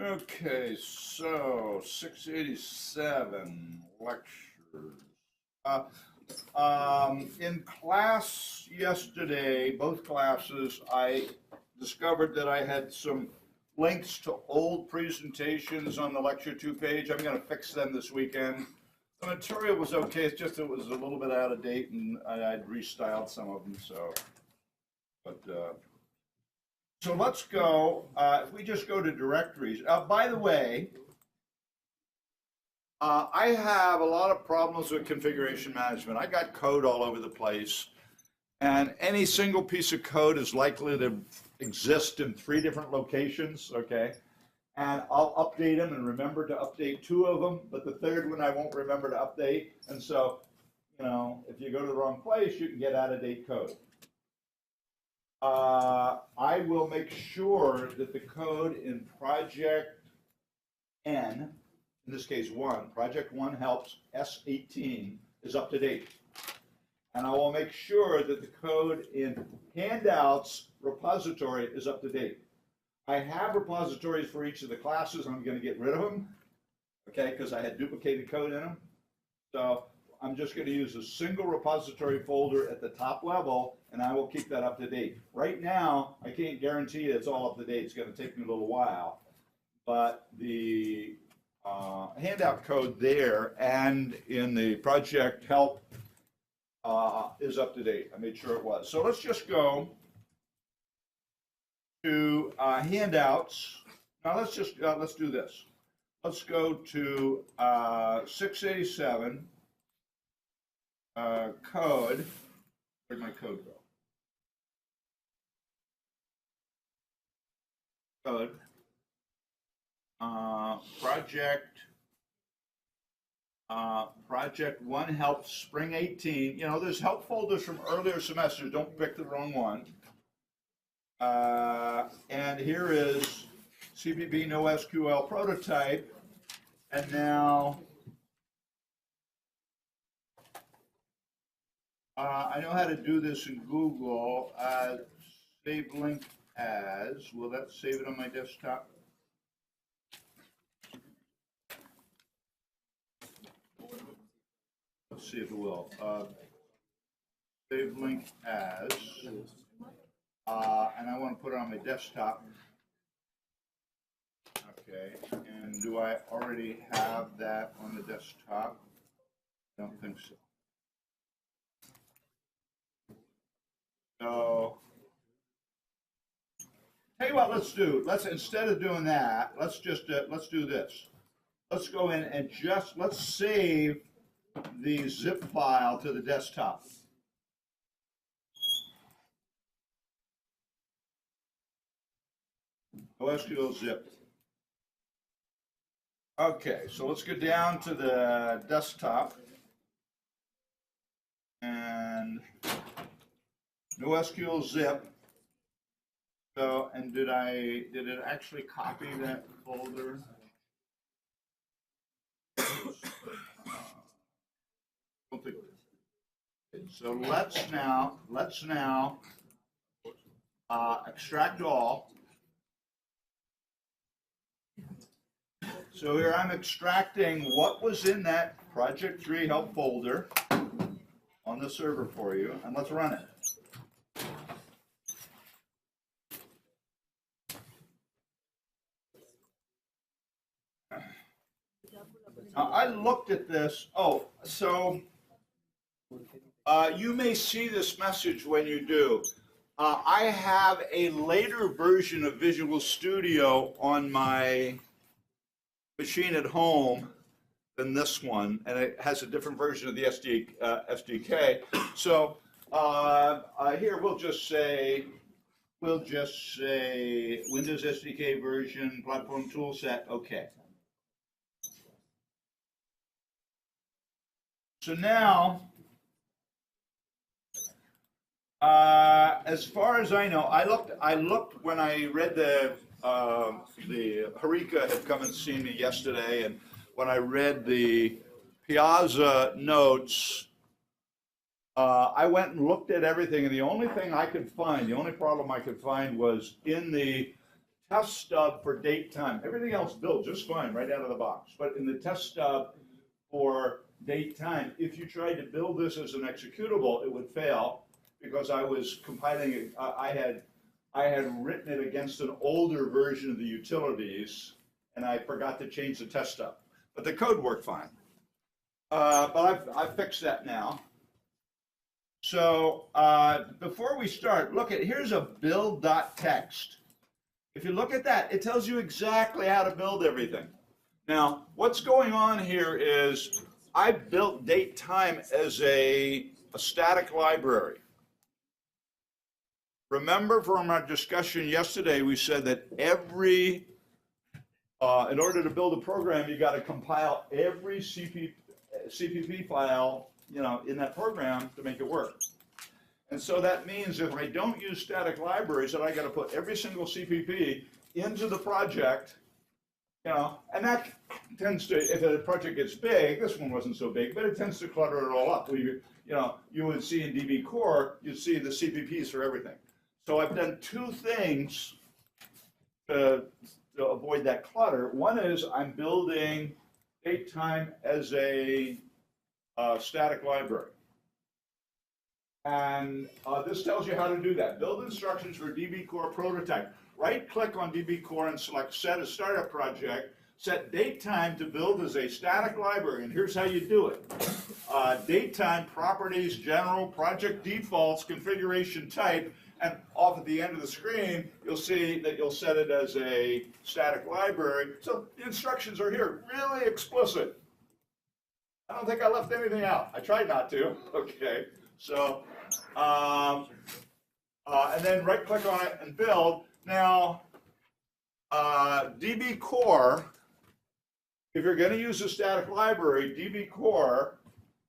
Okay, so 687 lectures. Uh, in class yesterday, both classes, I discovered that I had some links to old presentations on the lecture 2 page. I'm going to fix them this weekend. The material was okay, it's just it was a little bit out of date and I'd restyled some of them, so let's go, if we just go to directories. By the way, I have a lot of problems with configuration management. I got code all over the place, and any single piece of code is likely to exist in 3 different locations, okay? And I'll update them and remember to update 2 of them, but the 3rd one I won't remember to update. And so, if you go to the wrong place, you can get out of date code. I will make sure that the code in project N, in this case 1, project 1 helps S18 is up to date. And I will make sure that the code in handouts repository is up to date. I have repositories for each of the classes. I'm going to get rid of them, okay, because I had duplicated code in them. So I'm just going to use a single repository folder at the top level, and I will keep that up to date. Right now, I can't guarantee it's all up to date. It's going to take me a little while. But the handout code there and in the project help is up to date. I made sure it was. So let's just go to handouts. Now let's do this. Let's go to 687 code. Where'd my code go? Code. Project 1 help spring 18. There's help folders from earlier semesters. Don't pick the wrong one. And here is CPB NoSQL prototype. And now I know how to do this in Google. Save link as. Will that save it on my desktop? Let's see if it will. Save link as. And I want to put it on my desktop. Okay, and do I already have that on the desktop? I don't think so. So, tell you what, let's instead of doing that, let's do this. Let's go in and let's save the zip file to the desktop. NoSQL zip. Okay, so let's go down to the desktop and NoSQL zip. So, and did it actually copy that folder? Don't think it did. So let's now extract all. So here I'm extracting what was in that Project 3 help folder on the server for you, and let's run it. I looked at this. Oh, so you may see this message when you do. I have a later version of Visual Studio on my machine at home than this one, and it has a different version of the SDK. So here we'll just say Windows SDK version, platform toolset, okay. So now, as far as I know, I looked when I read the Harika had come and seen me yesterday, and when I read the Piazza notes, I went and looked at everything, and the only thing I could find, the only problem I could find was in the test stub for date time. Everything else built just fine right out of the box. But in the test stub for date time, if you tried to build this as an executable, it would fail because I was compiling it. I had written it against an older version of the utilities, and I forgot to change the test stub. But the code worked fine. But I've fixed that now. So before we start, here's a build.txt. If you look at that, it tells you exactly how to build everything. Now, what's going on here is I built date time as a static library. Remember from our discussion yesterday, we said that in order to build a program, you got to compile every CPP file, in that program to make it work. And so that means if I don't use static libraries, that I got to put every single CPP into the project, and that tends to, if a project gets big, this one wasn't so big, but it tends to clutter it all up. You would see in DB Core, you'd see the CPPs for everything. So I've done two things to avoid that clutter. One is I'm building date time as a static library. And this tells you how to do that. Build instructions for DB Core prototype. Right-click on DB Core and select Set a Startup Project. Set date time to build as a static library, and here's how you do it. Date time, properties, general, project defaults, configuration type, and off at the end of the screen, you'll see that you'll set it as a static library. So the instructions are here, really explicit. I don't think I left anything out. I tried not to, okay. So, and then right-click on it and build. Now, DB Core, if you're going to use a static library, DB Core,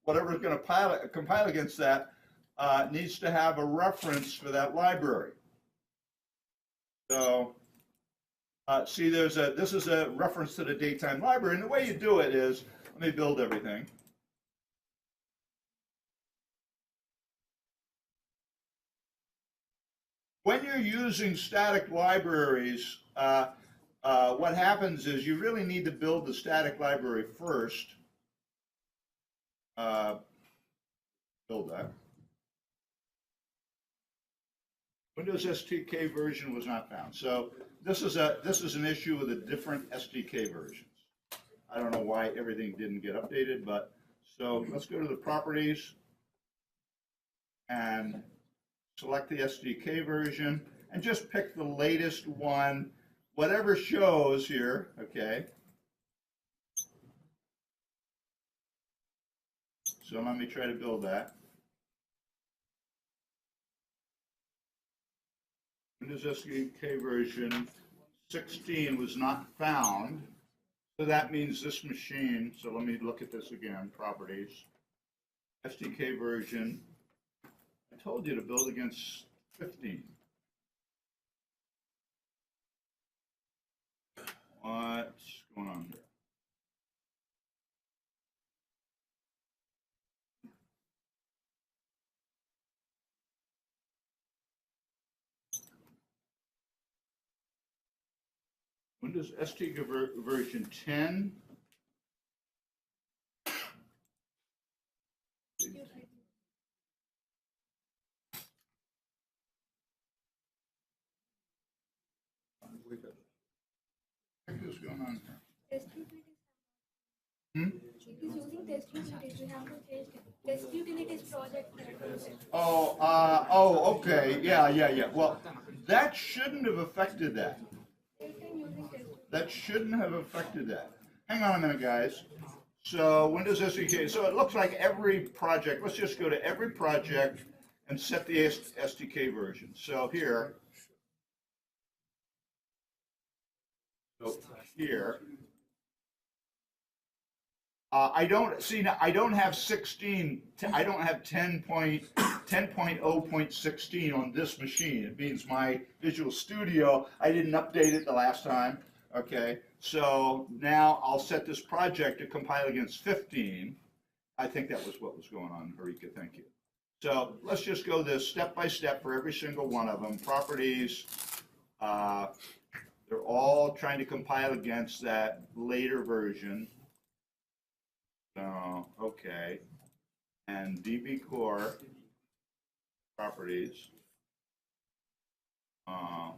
whatever is going to compile against that, needs to have a reference for that library. So, see, this is a reference to the datetime library, and the way you do it is, let me build everything. When you're using static libraries, what happens is you really need to build the static library first. Build that. Windows SDK version was not found. So this is an issue with the different SDK versions. I don't know why everything didn't get updated, but so let's go to the properties and select the SDK version and just pick the latest one, whatever shows here, okay? So let me try to build that. Windows SDK version 16 was not found, so that means this machine, so let me look at this again, properties, SDK version. I told you to build against 15. What's going on here? Windows SDK version 10. What's going on here? It is using test utilities. You have to change test utilities project. Okay. Yeah. Well, that shouldn't have affected that. That shouldn't have affected that. Hang on a minute, guys. So Windows SDK. So it looks like every project. Let's just go to every project and set the SDK version. So here. So here. I don't have 16. I don't have 10.0.16 on this machine. It means my Visual Studio, I didn't update it the last time. Okay, so now I'll set this project to compile against 15. I think that was what was going on, Harika. Thank you. So let's just go this step by step for every single one of them. Properties. They're all trying to compile against that later version. So, okay. And DB Core properties. I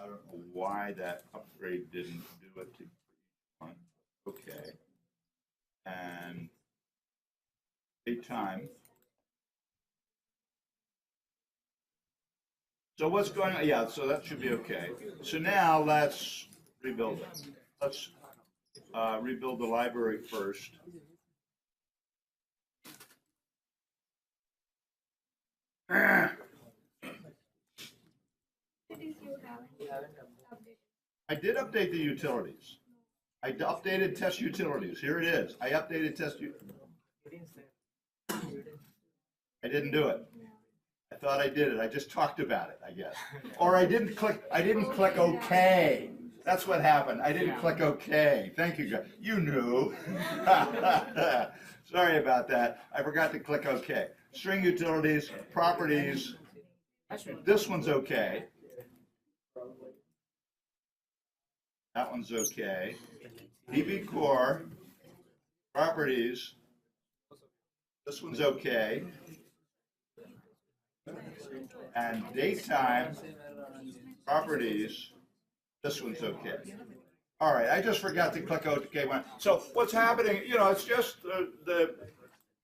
don't know why that upgrade didn't do it to one. Okay. And daytime. So what's going on? Yeah, so that should be okay. So now let's rebuild it. Let's rebuild the library first. Utilities you haven't updated. I did update the utilities. I updated test utilities. Here it is. I updated test I didn't do it. I thought I did it. I just talked about it, I guess. Or I didn't click OK. That's what happened. I didn't click OK. Thank you, guys. You knew. Sorry about that. I forgot to click OK. String utilities, properties. This one's okay. That one's okay. DB Core, properties. This one's okay. And daytime, properties. This one's okay. All right, I just forgot to click OK. So what's happening, it's just the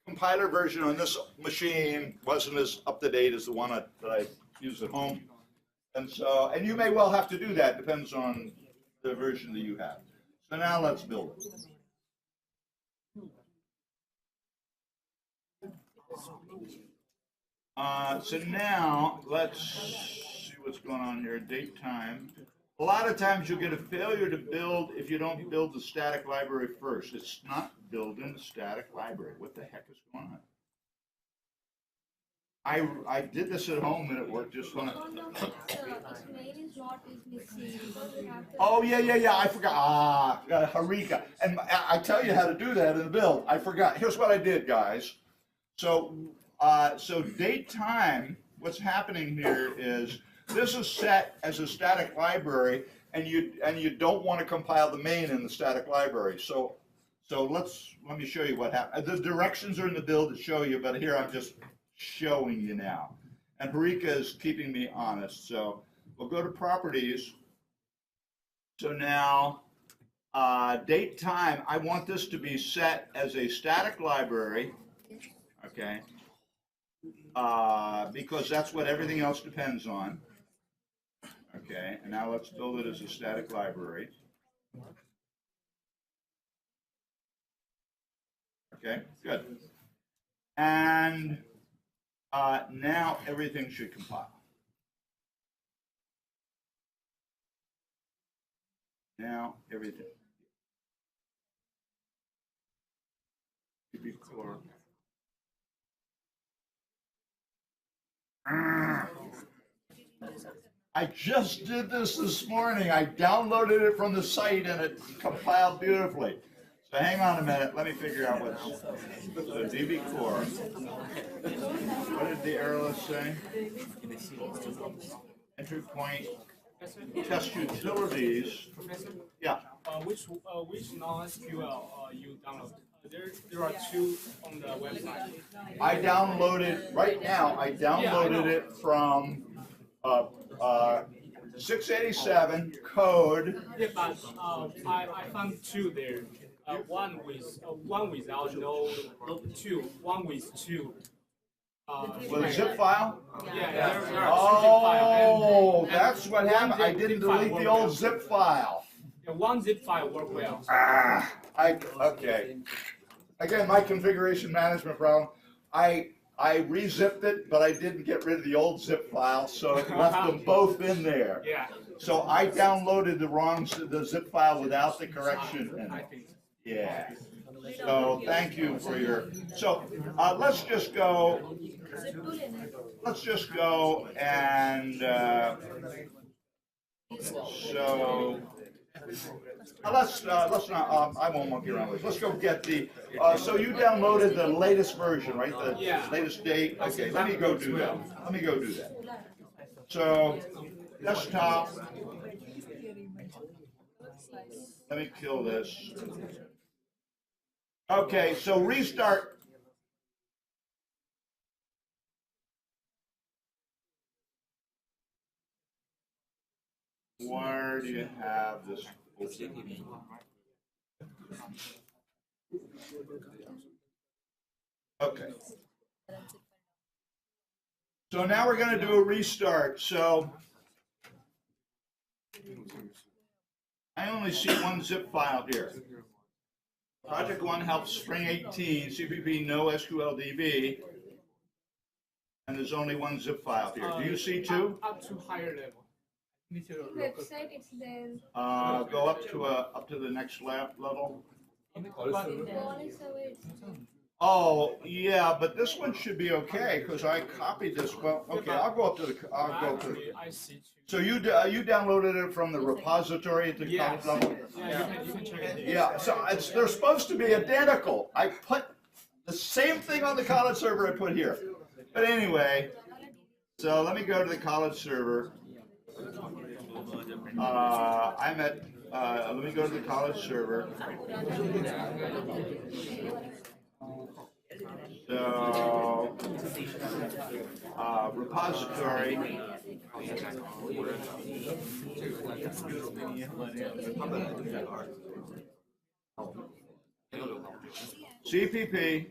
compiler version on this machine wasn't as up to date as the one that I use at home. And so, and you may well have to do that, depends on the version that you have. So now let's build it. So now let's see what's going on here. Date time. A lot of times you'll get a failure to build if you don't build the static library first. It's not building the static library. What the heck is going on? I did this at home and it worked just fine. Oh yeah. I forgot. Harika. And I tell you how to do that in the build. I forgot. Here's what I did, guys. So date time. What's happening here is this is set as a static library, and you don't want to compile the main in the static library. So let me show you what happened. The directions are in the build to show you, but here I'm just showing you now. And Harika is keeping me honest. So we'll go to properties. So now date time, I want this to be set as a static library, okay? Because that's what everything else depends on. Okay, and now let's build it as a static library. Okay, good. And now everything should compile. Now everything. DB Core. I just did this morning. I downloaded it from the site and it compiled beautifully. So hang on a minute. Let me figure out what's so DB Core. What did the arrow list say? Entry point. Test utilities. Yeah. Which non-SQL you download? There are two on the website. I downloaded right now. I downloaded it from 687 code. Yeah, but I found two there. One without no two. One with two. With a zip file? Yeah, there are two zip files. Oh, that's what happened. I didn't delete the old zip file. Yeah, one zip file worked well. Okay. Again, my configuration management problem. I re-zipped it, but I didn't get rid of the old zip file, so it left them both in there. Yeah. So I downloaded the zip file without the correction in I it. think. Yeah. So thank you for your. So let's just go. Let's just go and. So. Let's not. I won't monkey around with it. Let's go get the. So you downloaded the latest version, right? The latest date. Okay. Let me go do that. So desktop. Let me kill this. Okay, so restart. Where do you have this? Okay. So now we're going to do a restart. So I only see one zip file here. Project 1 helps Spring 18, CPP no SQLDB, and there's only one zip file here. Do you see two? Up to higher level. Website, it's there. Go up to the next level. Quality survey. Oh, yeah, but this one should be okay because I copied this. Well, okay, I'll go up to the. I'll go to. I see two. So you downloaded it from the repository at the Yes. college level? Yeah, you can check it. Yeah, so they're supposed to be identical. I put the same thing on the college server I put here. But anyway, so let me go to the college server. Let me go to the college server. So, repository. CPP.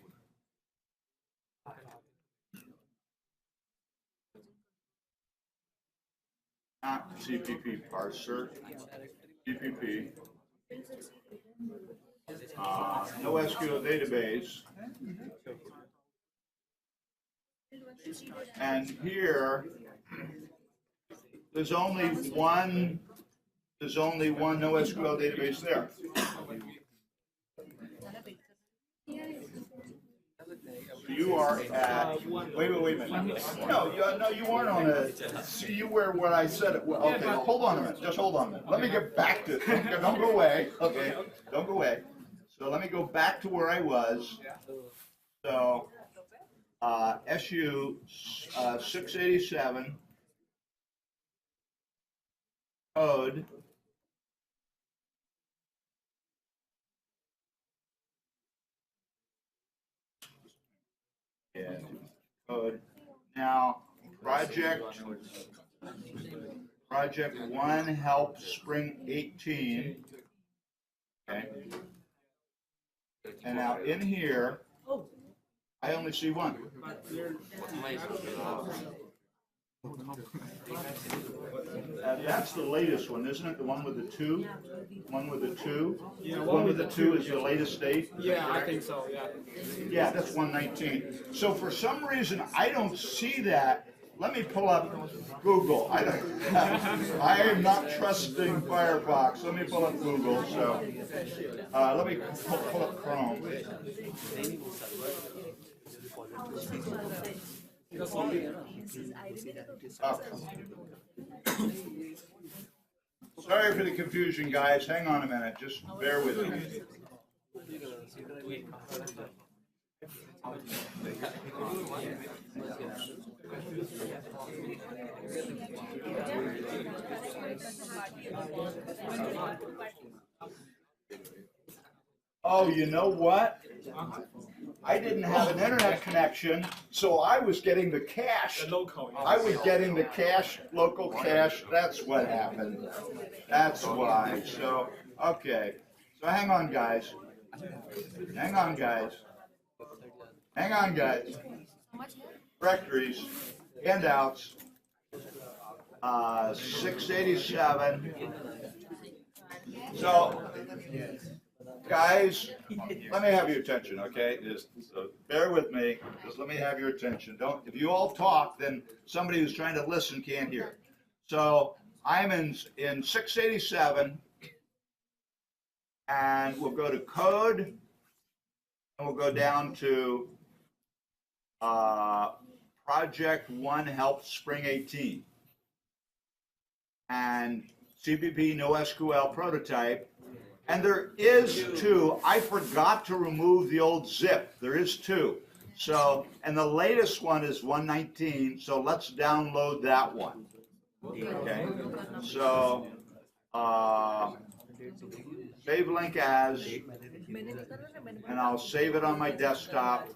Not CPP parser. CPP. No SQL database. And here, there's only one no SQL database there. You are at, wait a minute. No, you weren't on a, see, you were what I said it was. Okay, hold on a minute, just hold on a minute. Let me get back to, don't go away, okay, don't go away. So let me go back to where I was. So, SU 687, code. Yeah, code. Now, project 1 help Spring 18. Okay. And now in here, I only see one. That's the latest one, isn't it? The one with the 2? One with the 2? Yeah, The one with the 2 is the latest date? Yeah, I think so, yeah. Yeah, that's 119. So for some reason, I don't see that. Let me pull up Google. I am not trusting Firefox. Let me pull up Google. So let me pull up Chrome. Sorry for the confusion, guys. Hang on a minute. Just bear with me. Oh, you know what? I didn't have an internet connection, so I was getting the cache. The local. I was getting the cache, local cache. That's what happened. That's why. So, okay. So hang on, guys. Hang on, guys. Hang on, guys. Directories, handouts, 687. So, guys, let me have your attention, okay? Just bear with me. Just let me have your attention. Don't. If you all talk, then somebody who's trying to listen can't hear. So I'm in 687, and we'll go to code, and we'll go down to Project 1 Help Spring 18, and CPP NoSQL prototype. And there is 2. I forgot to remove the old zip. There is 2. So, and the latest one is 119. So let's download that one. Okay. So save link as, and I'll save it on my desktop.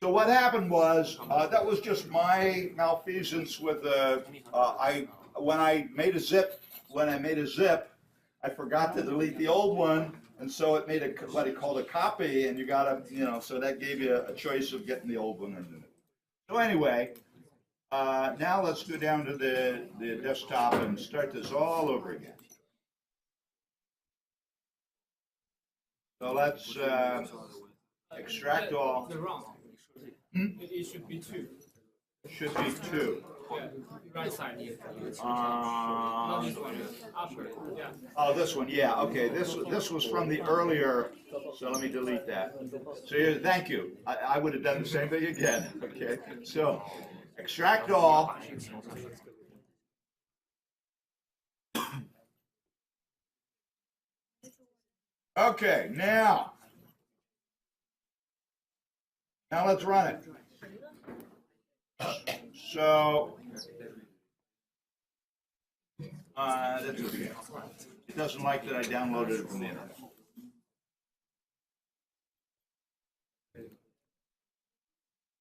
So what happened was, that was just my malfeasance with when I made a zip, I forgot to delete the old one, and so it made what it called a copy, and you gotta, so that gave you a choice of getting the old one or the new. So anyway, now let's go down to the desktop and start this all over again. So let's extract all. They're wrong. It should be 2. Should be 2. Yeah, right side. Not this one. Upper. Yeah. Oh, this one, yeah, okay, this was from the earlier, so let me delete that. So here, thank you, I would have done the same thing again, okay? So, extract all. Okay, now let's run it. So, that's okay. It doesn't like that I downloaded it from the internet.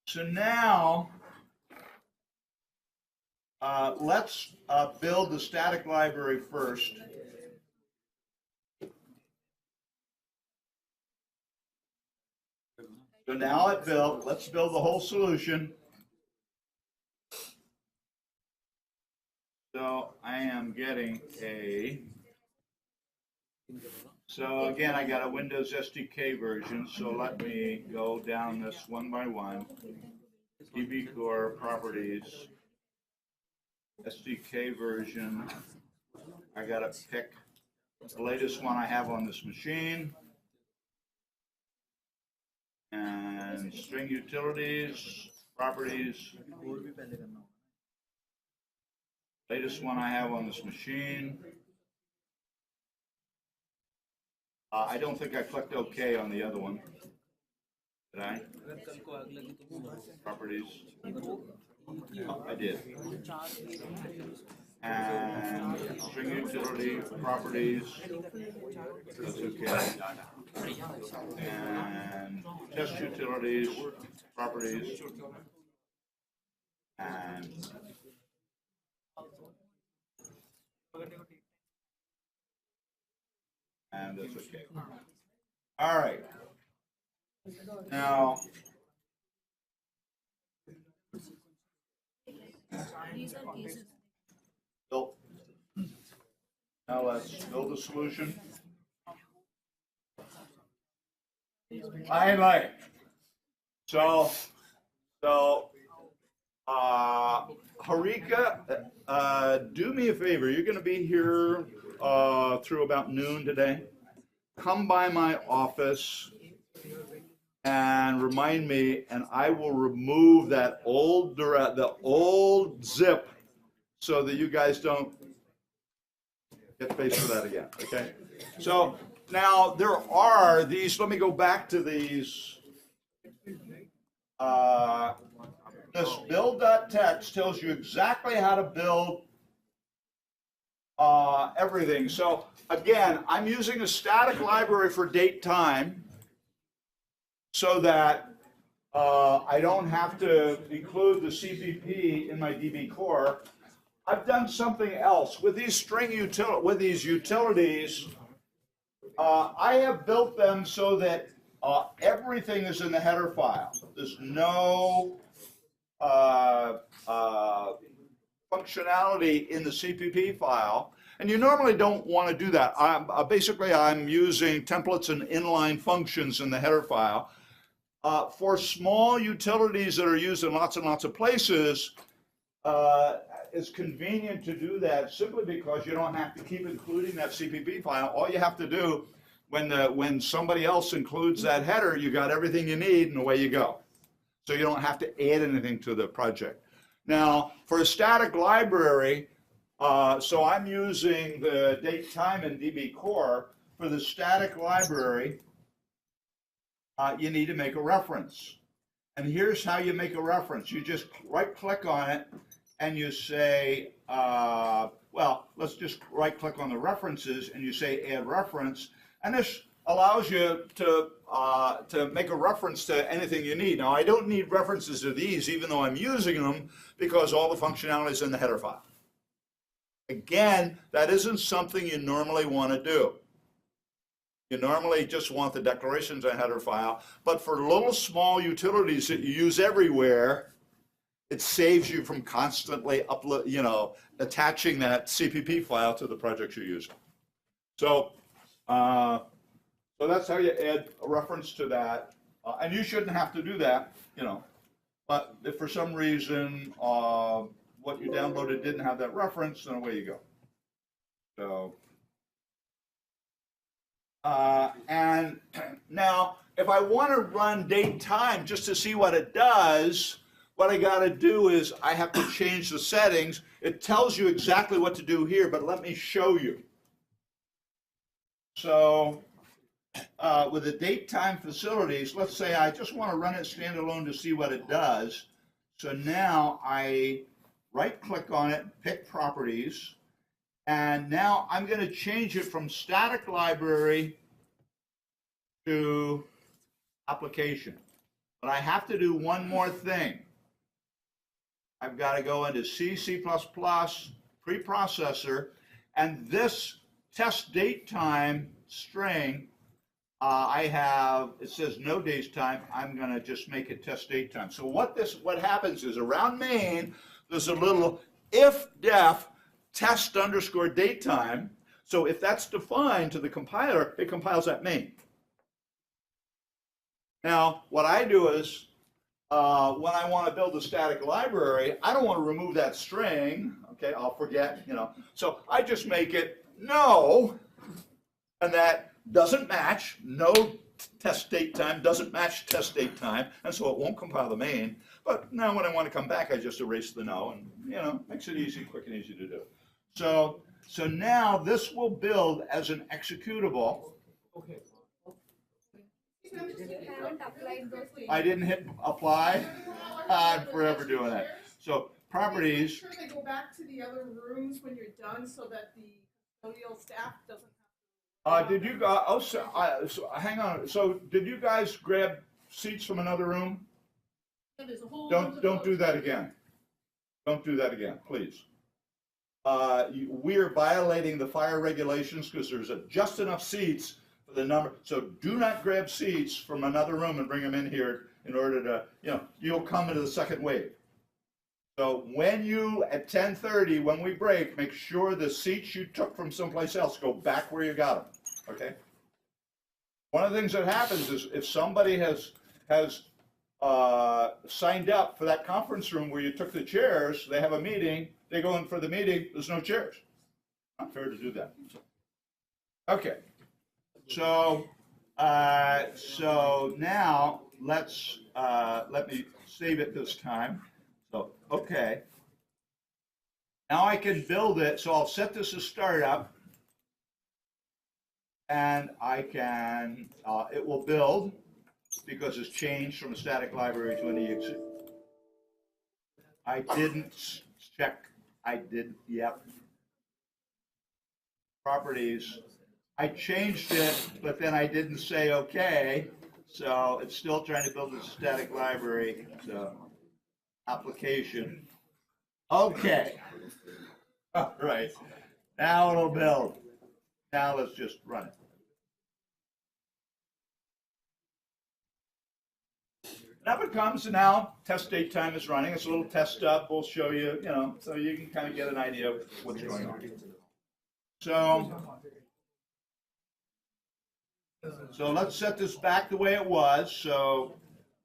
So now, let's build the static library first. So now it built, let's build the whole solution. So I am getting so again, I got a Windows SDK version, so let me go down this one by one. DB Core properties, SDK version. I gotta pick the latest one I have on this machine. And string utilities, properties. Latest one I have on this machine. I don't think I clicked OK on the other one. Did I? Properties. Oh, I did. And string utility, properties. That's okay. And test utilities, properties. And that's okay. All right. Now, built. Now let's build a solution. Finally. So, Harika, do me a favor. You're going to be here through about noon today. Come by my office and remind me, and I will remove that the old zip, so that you guys don't get faced with that again. Okay. So now there are these. Let me go back to these. This build.txt tells you exactly how to build everything. So again, I'm using a static library for date time so that I don't have to include the CPP in my DB core. I've done something else with these utilities. I have built them so that everything is in the header file. There's no functionality in the CPP file, and you normally don't want to do that. Basically, I'm using templates and inline functions in the header file. For small utilities that are used in lots and lots of places, it's convenient to do that simply because you don't have to keep including that CPP file. All you have to do when somebody else includes that header, you got everything you need, and away you go. So you don't have to add anything to the project. Now, for a static library, so I'm using the date time in DB core. For the static library, you need to make a reference. And here's how you make a reference. You just right-click on it, and you say, well, let's just right click on the references and you say add reference, and this allows you to make a reference to anything you need. Now, I don't need references to these even though I'm using them because all the functionality is in the header file. Again, that isn't something you normally want to do. You normally just want the declarations in header file, but for little small utilities that you use everywhere, it saves you from constantly attaching that CPP file to the projects you're using. So, so that's how you add a reference to that, and you shouldn't have to do that, But if for some reason what you downloaded didn't have that reference, then away you go. So. And now, if I want to run date time just to see what it does, what I got to do is I have to change the settings. It tells you exactly what to do here, but let me show you. So with the date time facilities, let's say I just want to run it standalone to see what it does. So now I right-click on it, pick properties. And now I'm going to change it from static library to application. But I have to do one more thing. I've got to go into C, C++, preprocessor, and this test date time string, it says no date time. I'm going to just make it test date time. So what happens is around main, there's a little if-def test underscore date time. So if that's defined to the compiler, it compiles at main. Now, what I do is, when I want to build a static library, I don't want to remove that string. Okay, I'll forget, So I just make it no, and that doesn't match. No test date time doesn't match test date time, and so it won't compile the main. But now when I want to come back, I just erase the no, and makes it easy, quick and easy to do. So now this will build as an executable. Okay. You haven't applied those things. I didn't hit apply. I'm forever doing that. So properties. Make sure they go back to the other rooms when you're done, so that the custodial staff doesn't have to. Did you guys? Oh, so hang on. So did you guys grab seats from another room? So there's a whole Don't do that again. Don't do that again, please. We are violating the fire regulations because there's just enough seats for the number. So do not grab seats from another room and bring them in here in order to, you'll come into the second wave. So when you, at 10:30, when we break, make sure the seats you took from someplace else go back where you got them, okay? One of the things that happens is if somebody has signed up for that conference room where you took the chairs, they have a meeting, they go in for the meeting, there's no chairs. Not fair to do that. Okay, so now let me save it this time. So, okay. Now I can build it, so I'll set this as startup, and I can, it will build, because it's changed from a static library to an exe. I didn't check, yep. Properties, I changed it, but then I didn't say okay, so it's still trying to build a static library, so application. Okay, all right, now it'll build. Now let's just run it. And up it comes, and now test date time is running. It's a little test stub. We'll show you, so you can kind of get an idea of what's going on. So let's set this back the way it was. So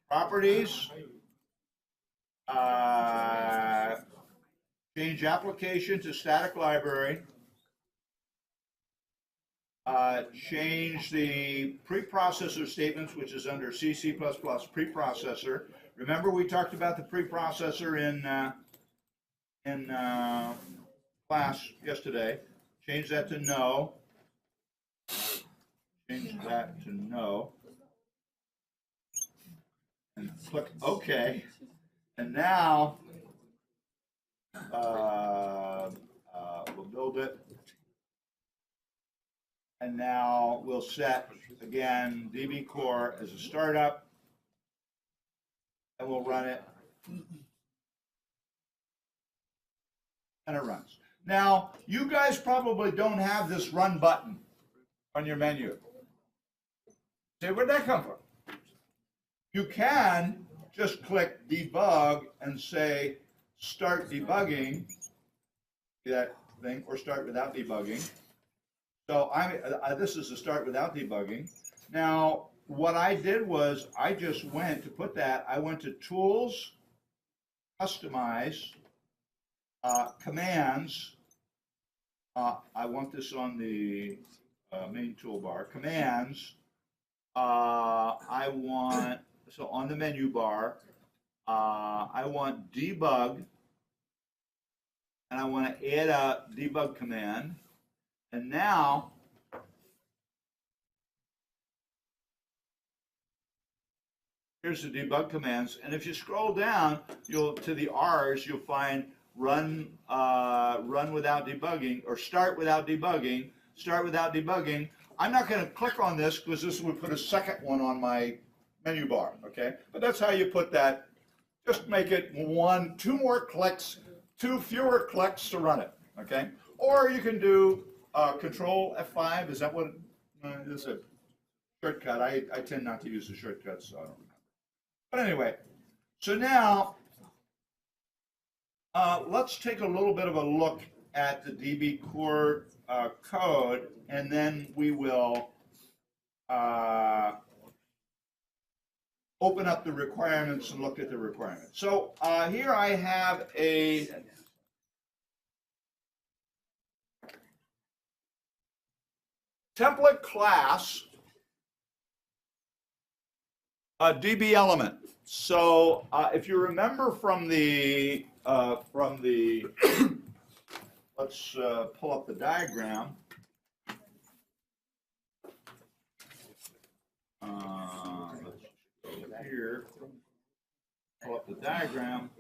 properties, change application to static library. Change the preprocessor statements, which is under C, C++ preprocessor. Remember we talked about the preprocessor in class yesterday. Change that to no. Change that to no. And click OK. And now We'll build it. And now we'll set, again, DB Core as a startup. And we'll run it. And it runs. Now, you guys probably don't have this run button on your menu. Say, where'd that come from? You can just click debug and say start debugging, that thing, or start without debugging. So this is a start without debugging. Now, what I did was I just went to put that, I went to Tools, Customize, Commands. I want this on the main toolbar. Commands. I want, so on the menu bar, I want debug, and I want to add a debug command. And now, here's the debug commands. And if you scroll down, to the R's, you'll find run without debugging, or start without debugging, start without debugging. I'm not going to click on this because this would put a second one on my menu bar, okay? But that's how you put that. Just make it two more clicks, two fewer clicks to run it, okay? Or you can do Control F5. Is that what this is? A shortcut. I tend not to use the shortcuts, so I don't remember. But anyway, so now let's take a little bit of a look at the DB Core code, and then we will open up the requirements and look at the requirements. So here I have a template class, a DB element. So if you remember from the let's pull up the diagram. Let's go here, pull up the diagram.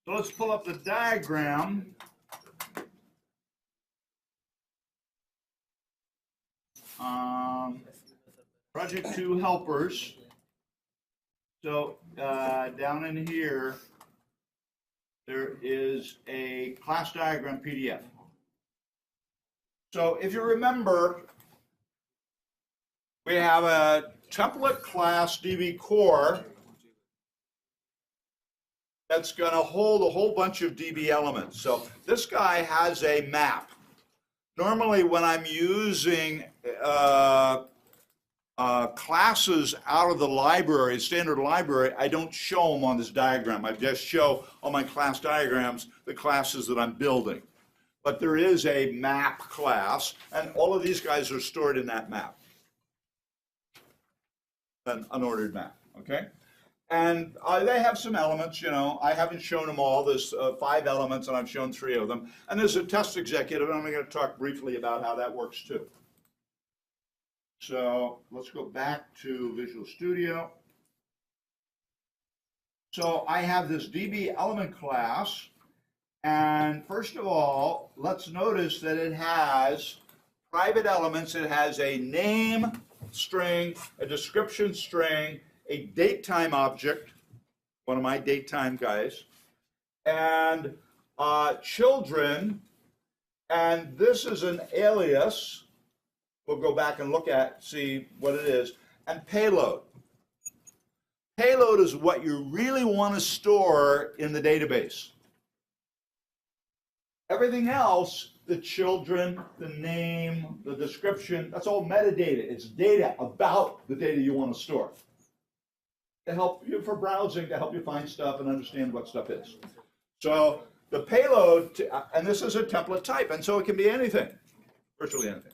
So let's pull up the diagram. Project 2 helpers. So down in here, there is a class diagram PDF. So if you remember, we have a template class DB Core that's going to hold a whole bunch of DB elements. So this guy has a map. Normally when I'm using classes out of the library, standard library, I don't show them on this diagram. I just show on my class diagrams the classes that I'm building. But there is a map class, and all of these guys are stored in that map. An unordered map, okay? And they have some elements, you know. I haven't shown them all. There's 5 elements, and I've shown 3 of them. And there's a test executive, and I'm going to talk briefly about how that works too. So let's go back to Visual Studio. So I have this DB element class, and first of all, let's notice that it has private elements. It has a name string, a description string, a datetime object, one of my datetime guys, and children, and this is an alias. We'll go back and look at, see what it is, and payload. Payload is what you really want to store in the database. Everything else, the children, the name, the description, that's all metadata. It's data about the data you want to store. To help you for browsing, to help you find stuff and understand what stuff is. So the payload, and this is a template type, and so it can be anything, virtually anything.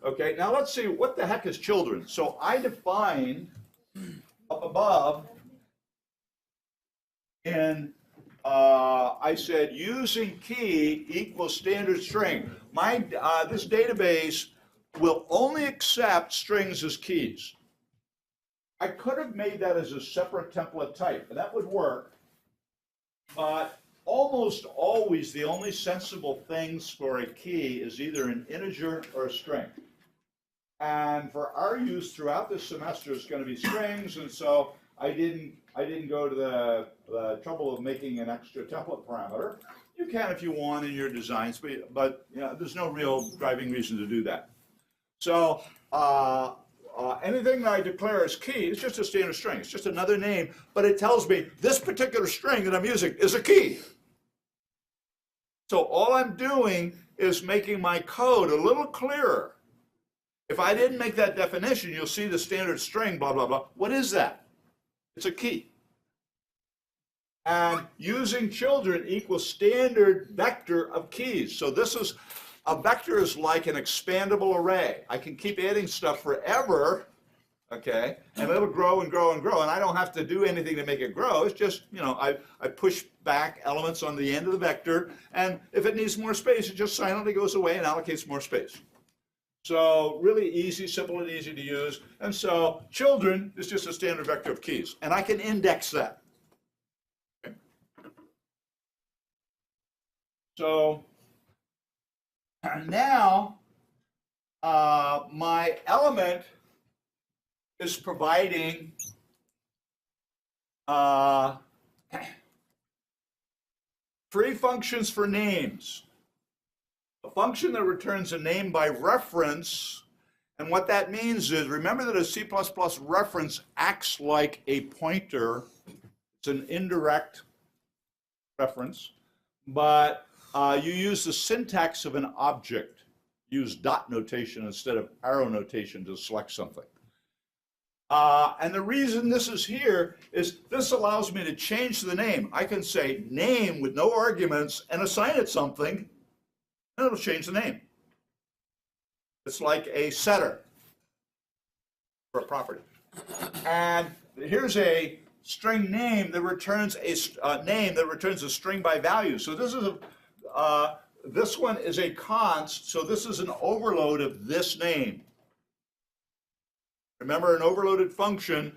Okay, now let's see, what the heck is children? So I define up above, and I said using key equals standard string. This database will only accept strings as keys. I could have made that as a separate template type, and that would work, but almost always the only sensible things for a key is either an integer or a string. And for our use throughout this semester, it's going to be strings, and so I didn't go to the trouble of making an extra template parameter. You can if you want in your designs, but you know, there's no real driving reason to do that. So anything that I declare as key is just a standard string. It's just another name, but it tells me this particular string that I'm using is a key. So all I'm doing is making my code a little clearer. If I didn't make that definition, you'll see the standard string, blah, blah, blah. What is that? It's a key. And using children equals standard vector of keys. So this is, a vector is like an expandable array. I can keep adding stuff forever, okay, and it'll grow and grow and grow, and I don't have to do anything to make it grow. It's just, you know, I push back elements on the end of the vector, and if it needs more space, it just silently goes away and allocates more space. So really easy, simple and easy to use. And so children is just a standard vector of keys, and I can index that. Okay. So now my element is providing three functions for names. A function that returns a name by reference, and what that means is, remember that a C++ reference acts like a pointer. It's an indirect reference, but you use the syntax of an object. Use dot notation instead of arrow notation to select something. And the reason this is here is this allows me to change the name. I can say name with no arguments and assign it something, and it'll change the name. It's like a setter for a property. And here's a string name that returns a string by value. So this is this one is a const, so this is an overload of this name. Remember, an overloaded function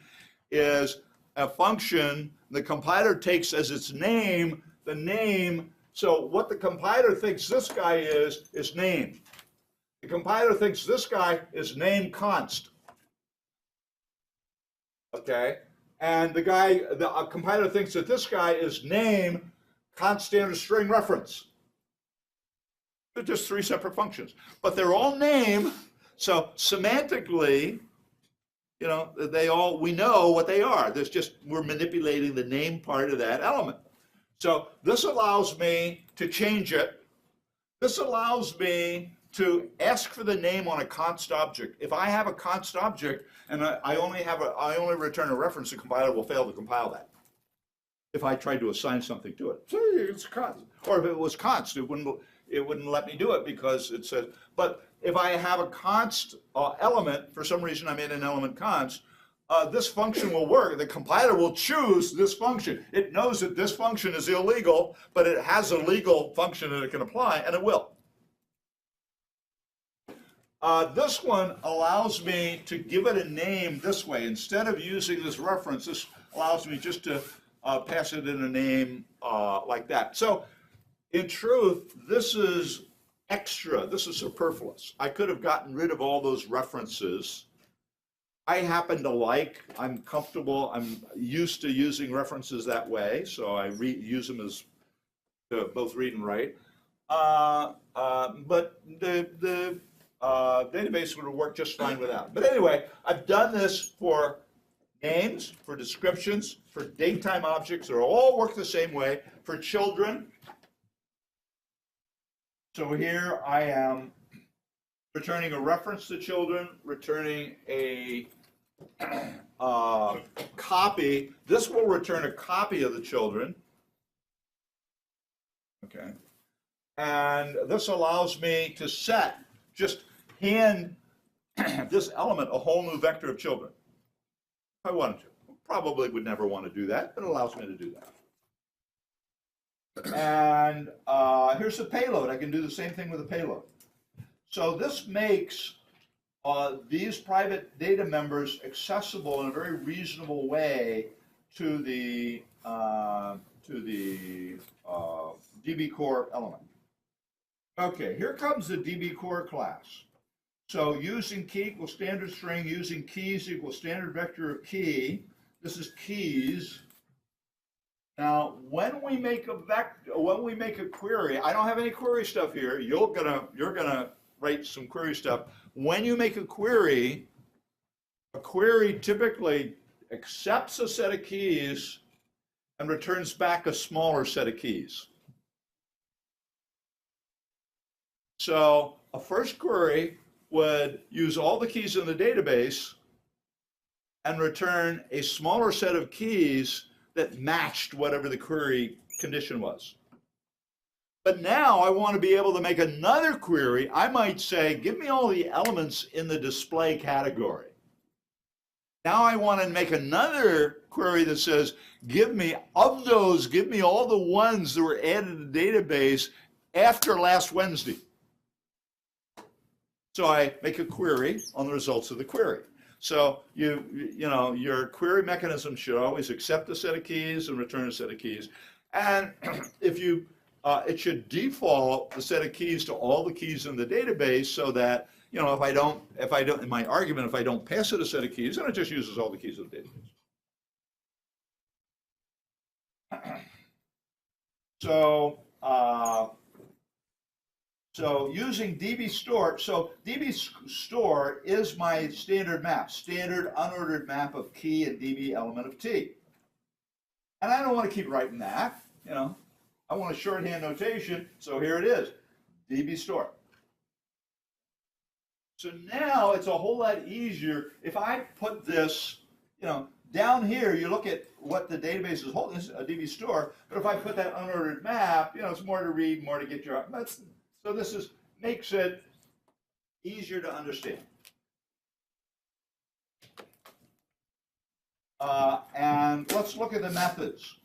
is a function the compiler takes as its name the name. So what the compiler thinks this guy is name. The compiler thinks this guy is name const. Okay? And the compiler thinks that this guy is name const standard string reference. They're just three separate functions. But they're all name, so semantically, you know, we know what they are. There's just, we're manipulating the name part of that element. So this allows me to change it. This allows me to ask for the name on a const object. If I have a const object and I only return a reference, the compiler will fail to compile that. If I tried to assign something to it, so it's const. Or if it was const, it wouldn't let me do it because it says. But if I have a const element, for some reason I made an element const, this function will work. The compiler will choose this function. It knows that this function is illegal, but it has a legal function that it can apply, and it will. This one allows me to give it a name this way. Instead of using this reference, this allows me just to pass it in a name like that. So in truth, this is extra. This is superfluous. I could have gotten rid of all those references. I happen to I'm comfortable, I'm used to using references that way, so I use them as to both read and write. But the database would work just fine without. But anyway, I've done this for names, for descriptions, for datetime objects. They all work the same way. For children, so here I am returning a reference to children, returning a copy. This will return a copy of the children. Okay. And this allows me to set, just hand this element a whole new vector of children. If I wanted to. Probably would never want to do that, but it allows me to do that. And here's the payload. I can do the same thing with a payload. So this makes these private data members accessible in a very reasonable way to the DB core element. Okay, here comes the DB core class. So using key equals standard string, using keys equals standard vector of key. This is keys. Now, when we make a query, I don't have any query stuff here. You're gonna write some query stuff. When you make a query typically accepts a set of keys and returns back a smaller set of keys. So a first query would use all the keys in the database and return a smaller set of keys that matched whatever the query condition was. But now I want to be able to make another query. I might say, give me all the elements in the display category. Now I want to make another query that says, give me all the ones that were added to the database after last Wednesday. So I make a query on the results of the query. So your query mechanism should always accept a set of keys and return a set of keys. And if it should default the set of keys to all the keys in the database, so that if I don't in my argument, if I don't pass it a set of keys, then it just uses all the keys of the database. So using DB store, so DB store is my standard map, standard unordered map of key and DB element of T. And I don't want to keep writing that, I want a shorthand notation, so here it is, DB store. So now it's a whole lot easier if I put this, down here, you look at what the database is holding, this is a DB store, but if I put that unordered map, it's more to read, more to get your, so this makes it easier to understand. And let's look at the methods.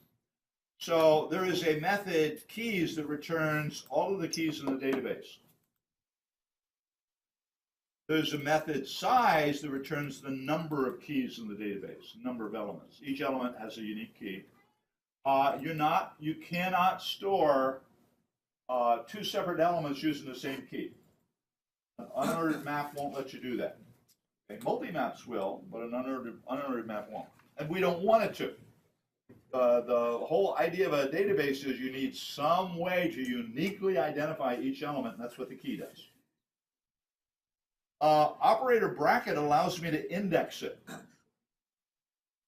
So there is a method keys that returns all of the keys in the database. There's a method size that returns the number of keys in the database, number of elements. Each element has a unique key. You cannot store two separate elements using the same key. An unordered map won't let you do that. Okay, multi-maps will, but an unordered map won't. And we don't want it to. The whole idea of a database is you need some way to uniquely identify each element, and that's what the key does. Operator bracket allows me to index it.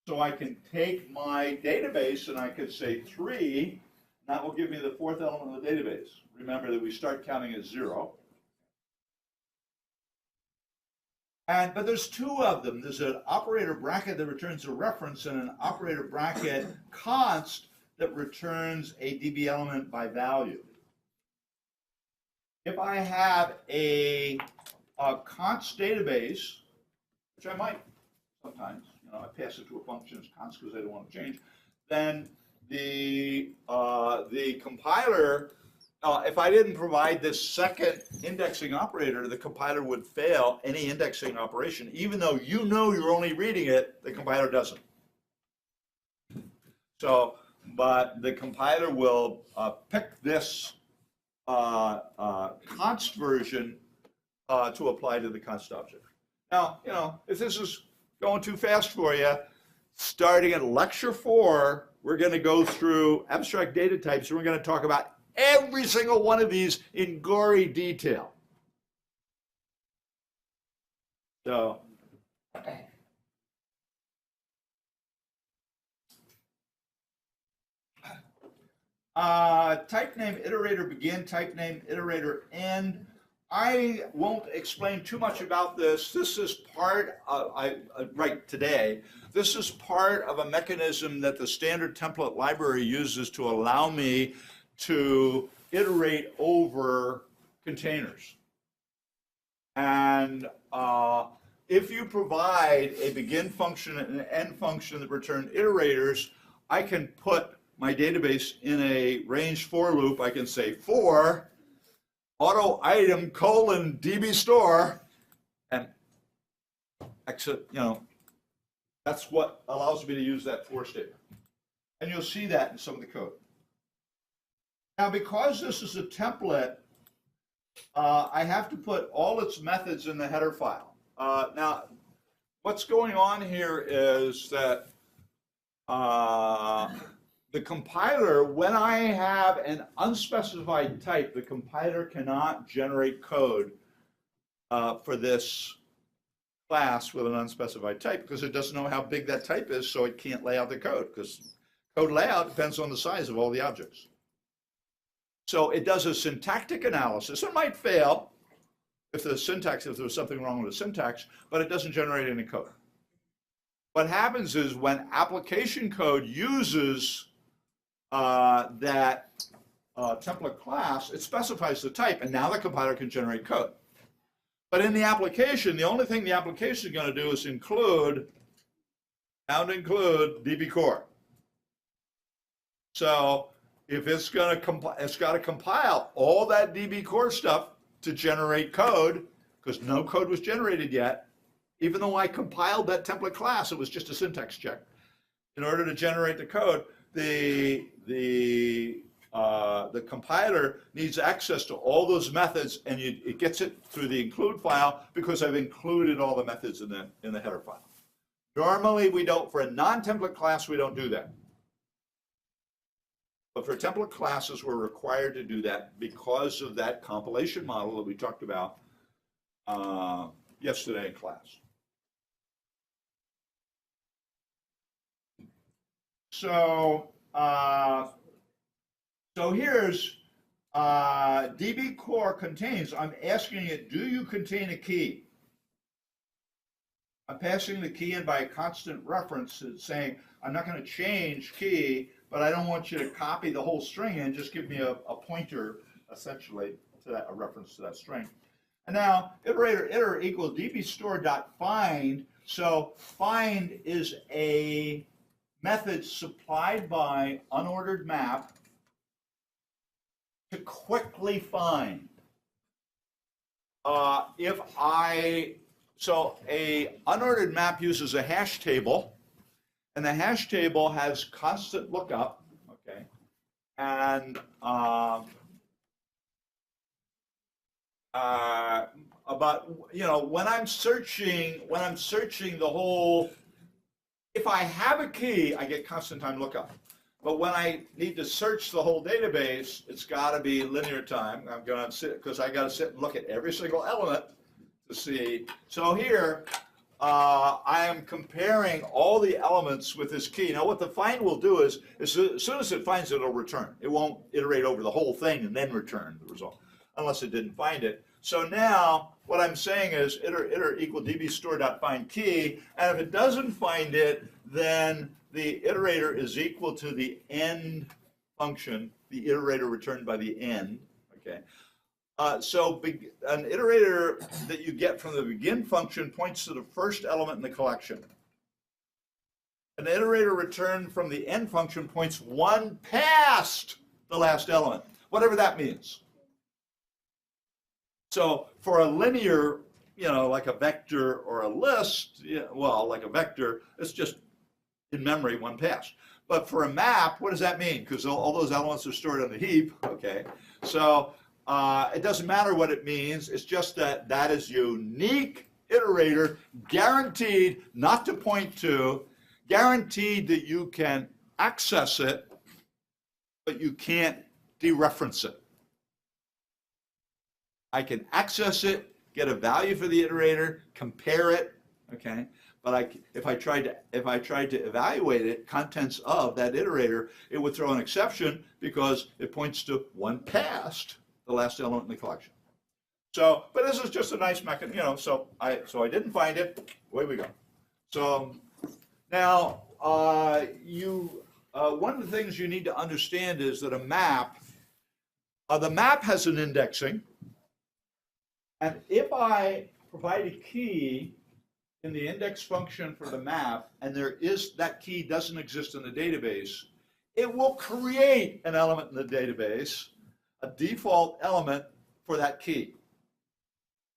So I can take my database and I could say 3, and that will give me the 4th element of the database. Remember that we start counting at 0. But there's 2 of them. There's an operator bracket that returns a reference and an operator bracket const that returns a DB element by value. If I have a const database, which I might sometimes, I pass it to a function as const because I don't want to change, then the compiler, if I didn't provide this second indexing operator, the compiler would fail any indexing operation. Even though you're only reading it, the compiler doesn't. So, but the compiler will pick this const version to apply to the const object. Now, if this is going too fast for you, starting at lecture 4, we're going to go through abstract data types, and we're going to talk about every single one of these in gory detail. So, type name iterator begin, type name iterator end. I won't explain too much about this. This is part of, this is part of a mechanism that the standard template library uses to allow me to iterate over containers. And if you provide a begin function and an end function that return iterators, I can put my database in a range for loop. I can say for auto item colon DB store, and exit, that's what allows me to use that for statement. And you'll see that in some of the code. Now, because this is a template, I have to put all its methods in the header file. Now, what's going on here is that the compiler, when I have an unspecified type, the compiler cannot generate code for this class with an unspecified type because it doesn't know how big that type is, so it can't lay out the code because code layout depends on the size of all the objects. So it does a syntactic analysis. It might fail if the syntax, if there's something wrong with the syntax, but it doesn't generate any code. What happens is when application code uses that template class, it specifies the type, and now the compiler can generate code. But in the application, the only thing the application is going to do is include DB core. So if it's going to it's got to compile all that DB core stuff to generate code, because no code was generated yet. Even though I compiled that template class, it was just a syntax check. In order to generate the code, the compiler needs access to all those methods, and it gets it through the include file because I've included all the methods in the header file. Normally, we don't, for a non-template class, we don't do that. But for template classes, we're required to do that because of that compilation model that we talked about yesterday in class. So, here's DB core contains. I'm asking it, do you contain a key? I'm passing the key in by a constant reference. It's saying I'm not going to change key, but I don't want you to copy the whole string and just give me a pointer, essentially, to that, a reference to that string. And now, iterator iter equals dbstore.find. So find is a method supplied by unordered map to quickly find. So a unordered map uses a hash table, and the hash table has constant lookup, okay, and when I'm searching the whole, if I have a key, I get constant time lookup. But when I need to search the whole database, it's got to be linear time. I'm going to sit, because I got to sit and look at every single element to see. So here, I am comparing all the elements with this key. Now what the find will do is as soon as it finds it, it'll return. It won't iterate over the whole thing and then return the result, unless it didn't find it. So now what I'm saying is iter equal dbstore.find key, and if it doesn't find it, then the iterator is equal to the end function, the iterator returned by the end, okay? So an iterator that you get from the begin function points to the first element in the collection. An iterator returned from the end function points one past the last element, whatever that means. So for a linear, like a vector or a list, well, like a vector, it's just in memory one past. But for a map, what does that mean? Because all those elements are stored on the heap, okay? So it doesn't matter what it means. It's just that that is unique iterator, guaranteed not to point to, guaranteed that you can access it, but you can't dereference it. I can access it, get a value for the iterator, compare it, okay? But if I tried to evaluate it, contents of that iterator, it would throw an exception because it points to one past the last element in the collection. So, but this is just a nice mechanism, so I didn't find it. Away we go. So now one of the things you need to understand is that a map The map has an indexing. And if I provide a key in the index function for the map, and that key doesn't exist in the database, it will create an element in the database, a default element for that key.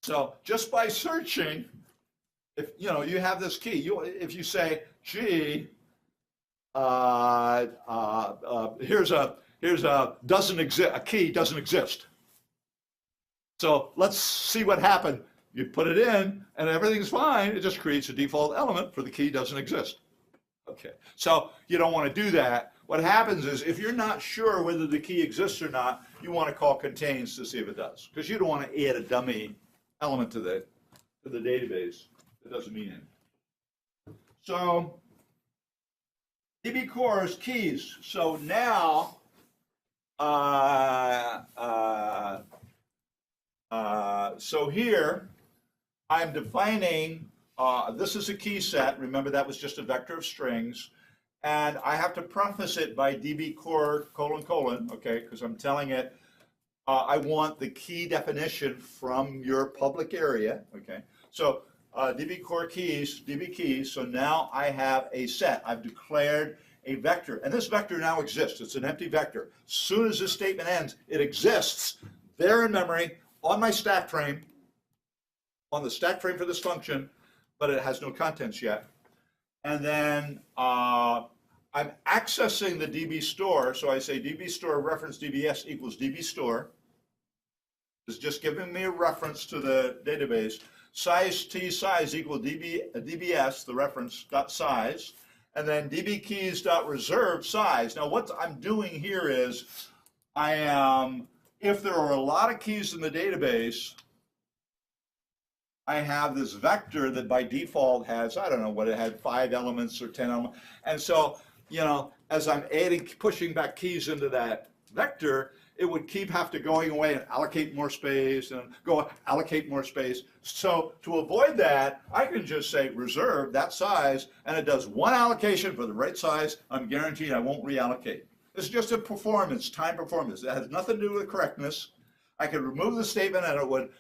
So just by searching, if you have this key, if you say, gee, here's a key doesn't exist. So let's see what happened. You put it in and everything's fine. It just creates a default element for the key doesn't exist. Okay, so you don't want to do that. What happens is if you're not sure whether the key exists or not, you want to call contains to see if it does, because you don't want to add a dummy element to the database that doesn't mean anything. So DB core is keys. So now so here I'm defining, this is a key set. Remember, that was just a vector of strings. And I have to preface it by DB core : okay, because I'm telling it I want the key definition from your public area, okay? So DB core keys, DB keys, so now I have a set. I've declared a vector, and this vector now exists. It's an empty vector. As soon as this statement ends, it exists there in memory on my stack frame, on the stack frame for this function, but it has no contents yet. And then I'm accessing the DB store, so I say DB store reference DBS equals DB store. It's just giving me a reference to the database. Size T size equal DBS, the reference dot size, and then DB keys dot reserve size. Now what I'm doing here is if there are a lot of keys in the database, I have this vector that by default has, I don't know what it had, 5 elements or 10 elements. And so, as I'm pushing back keys into that vector, it would have to going away and allocate more space and allocate more space. So to avoid that, I can just say reserve that size, and it does one allocation for the right size. I'm guaranteed I won't reallocate. It's just a performance, time performance. It has nothing to do with correctness. I could remove the statement and it would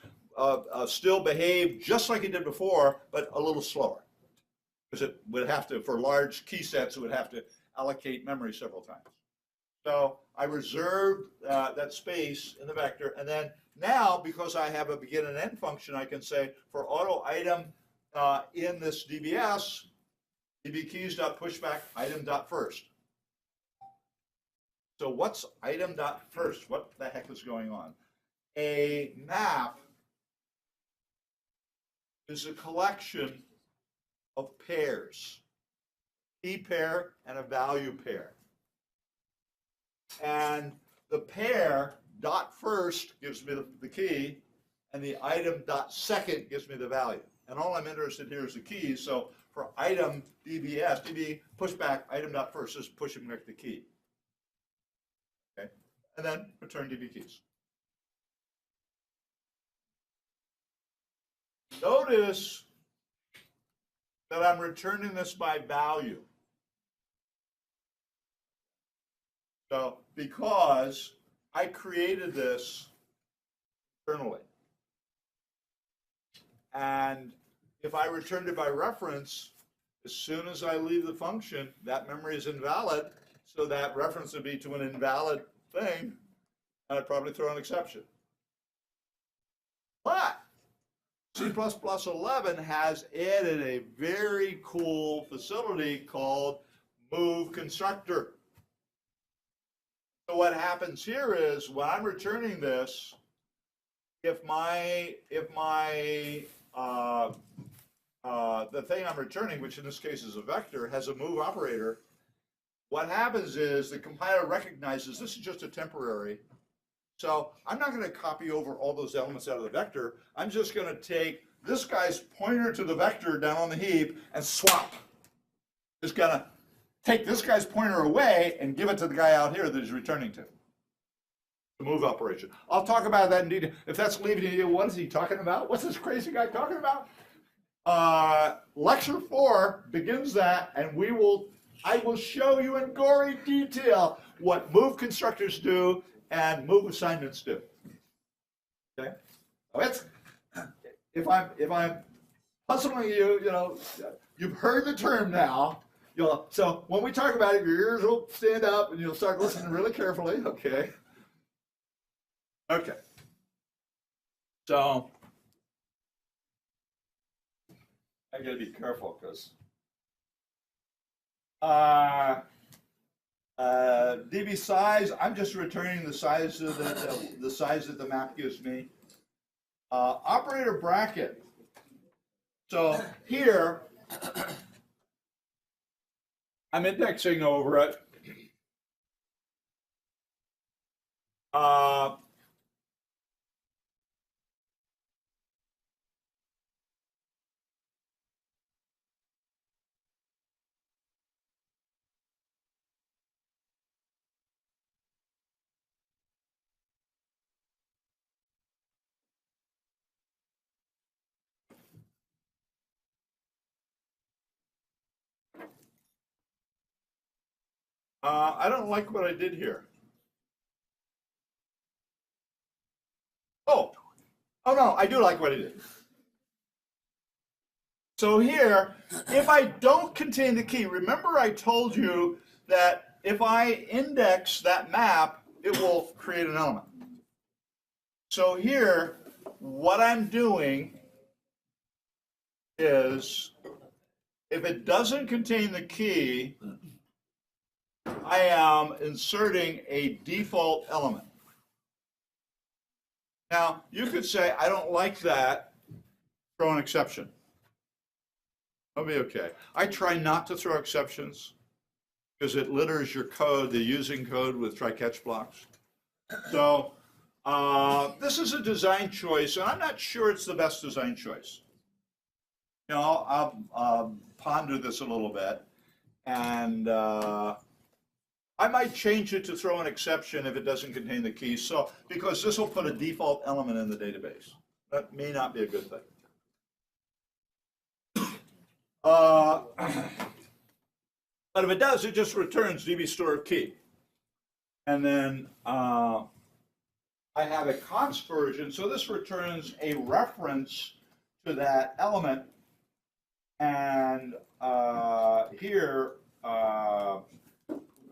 still behave just like it did before, but a little slower. Because it would have to, for large key sets, it would have to allocate memory several times. So I reserved that space in the vector, and then now, because I have a begin and end function, I can say for auto item in this DBS, dbkeys.pushback item.first. So what's item.first? What the heck is going on? A map is a collection of pairs, key pair and a value pair. And the pair dot first gives me the key, and the item dot second gives me the value. And all I'm interested here is the keys. So for item DBS, DB pushback item dot first is pushing back the key. Okay, and then return DB keys. Notice that I'm returning this by value. So, because I created this internally. And if I returned it by reference, as soon as I leave the function, that memory is invalid, so that reference would be to an invalid thing, and I'd probably throw an exception. But C++ 11 has added a very cool facility called move constructor. So what happens here is when I'm returning this, if the thing I'm returning, which in this case is a vector, has a move operator, what happens is the compiler recognizes this is just a temporary. So I'm not going to copy over all those elements out of the vector. I'm just going to take this guy's pointer to the vector down on the heap and swap. Just going to take this guy's pointer away and give it to the guy out here that he's returning to. The move operation. I'll talk about that in detail. If that's leaving you, what is he talking about? What's this crazy guy talking about? Lecture 4 begins that, and I will show you in gory detail what move constructors do and move assignments due. Okay? So if I'm puzzling you, you've heard the term now. So when we talk about it, your ears will stand up and you'll start listening really carefully. Okay. Okay. So I got to be careful because DB size. I'm just returning the size of the size that the map gives me. Operator bracket. So here, I'm indexing over it. I don't like what I did here. Oh no, I do like what I did. So here, if I don't contain the key, remember I told you that if I index that map, it will create an element. So here, what I'm doing is, if it doesn't contain the key, I am inserting a default element. Now, you could say, I don't like that, throw an exception. That'll be okay. I try not to throw exceptions because it litters your code, the using code, with try-catch blocks. So this is a design choice, and I'm not sure it's the best design choice. I'll ponder this a little bit, and I might change it to throw an exception if it doesn't contain the key. So, because this will put a default element in the database. That may not be a good thing. But if it does, it just returns DB store key. And then I have a const version. So this returns a reference to that element. And here,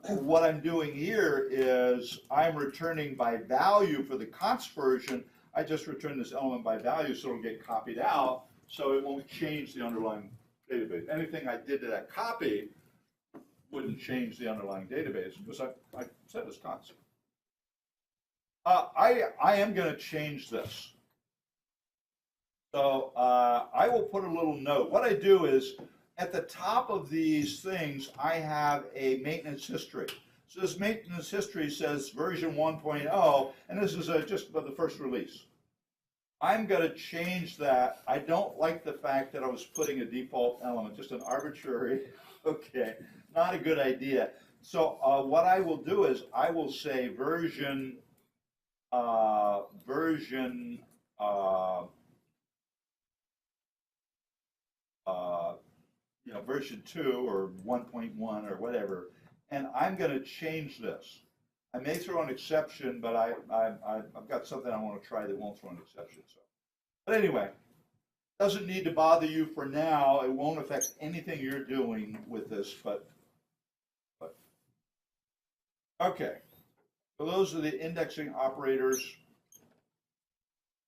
what I'm doing here is I'm returning by value for the const version. I just return this element by value so it'll get copied out, so it won't change the underlying database. Anything I did to that copy wouldn't change the underlying database because I set this const. I am going to change this. So I will put a little note. What I do is, at the top of these things, I have a maintenance history. So this maintenance history says version 1.0, and this is just about the first release. I'm going to change that. I don't like the fact that I was putting a default element, just an arbitrary, okay, not a good idea. So what I will do is I will say version 2 or 1.1 or whatever, and I'm going to change this. I may throw an exception, but I've got something I want to try that won't throw an exception. So, but anyway, doesn't need to bother you for now. It won't affect anything you're doing with this, but okay. So those are the indexing operators.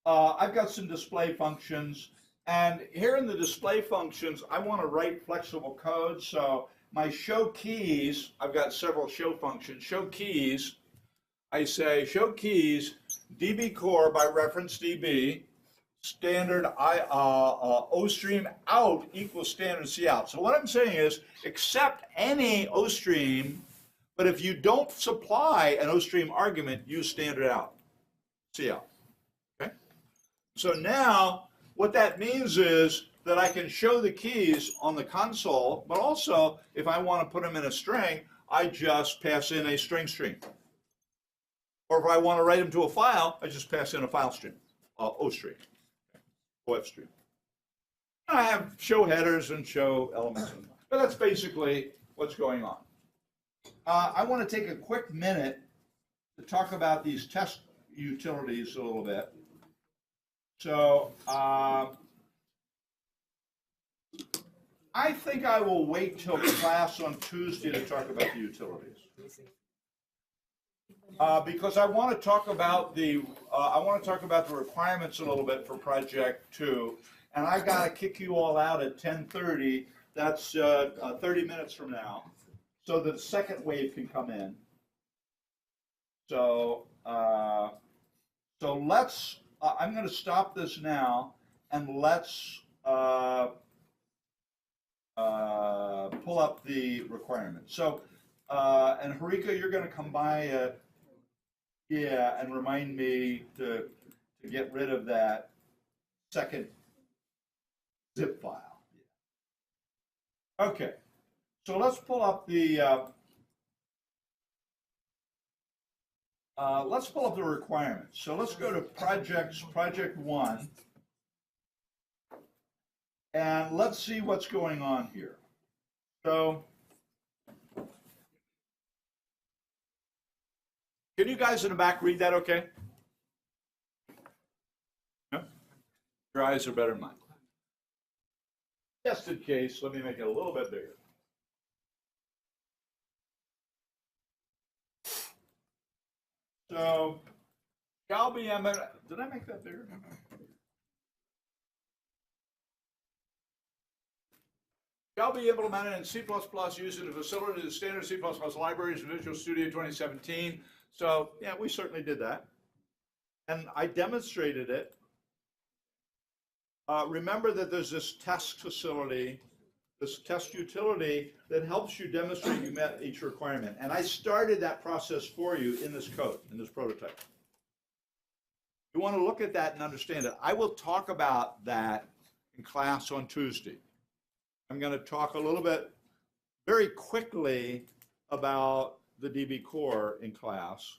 I've got some display functions. And here in the display functions, I want to write flexible code. So my show keys, I've got several show functions. Show keys, I say show keys, DB core by reference DB, standard OStream out equals standard C out. So what I'm saying is accept any OStream, but if you don't supply an OStream argument, use standard out, C out. Okay? So now, what that means is that I can show the keys on the console, but also if I want to put them in a string, I just pass in a string stream. Or if I want to write them to a file, I just pass in a file stream, OStream, OF stream. I have show headers and show elements, but that's basically what's going on. I want to take a quick minute to talk about these test utilities a little bit. So I think I will wait till class on Tuesday to talk about the utilities. Because I want to talk about the requirements a little bit for Project 2, and I got to kick you all out at 10:30. That's 30 minutes from now, so that the second wave can come in. So let's. I'm going to stop this now, and let's pull up the requirements. So, and Harika, you're going to come by. Yeah, and remind me to get rid of that second zip file. Okay, so let's pull up the requirements. So let's go to Project 1, and let's see what's going on here. So, can you guys in the back read that okay? No? Your eyes are better than mine. Just in case, let me make it a little bit bigger. So, shall be eminent. Did I make that bigger? Shall be implemented in C++ using the facility of the standard C++ libraries of Visual Studio 2017. So, yeah, we certainly did that. And I demonstrated it. Remember that there's this test facility, this test utility that helps you demonstrate you met each requirement. And I started that process for you in this code, in this prototype. You want to look at that and understand it. I will talk about that in class on Tuesday. I'm going to talk a little bit, very quickly, about the DB core in class,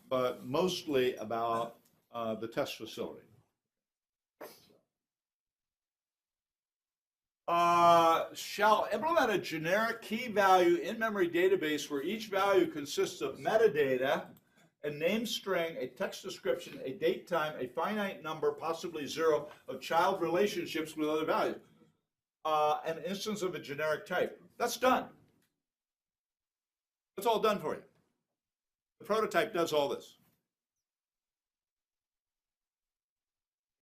but mostly about the test facility. Shall implement a generic key value in-memory database where each value consists of metadata, a name string, a text description, a date time, a finite number, possibly 0, of child relationships with other values. An instance of a generic type. That's done. That's all done for you. The prototype does all this.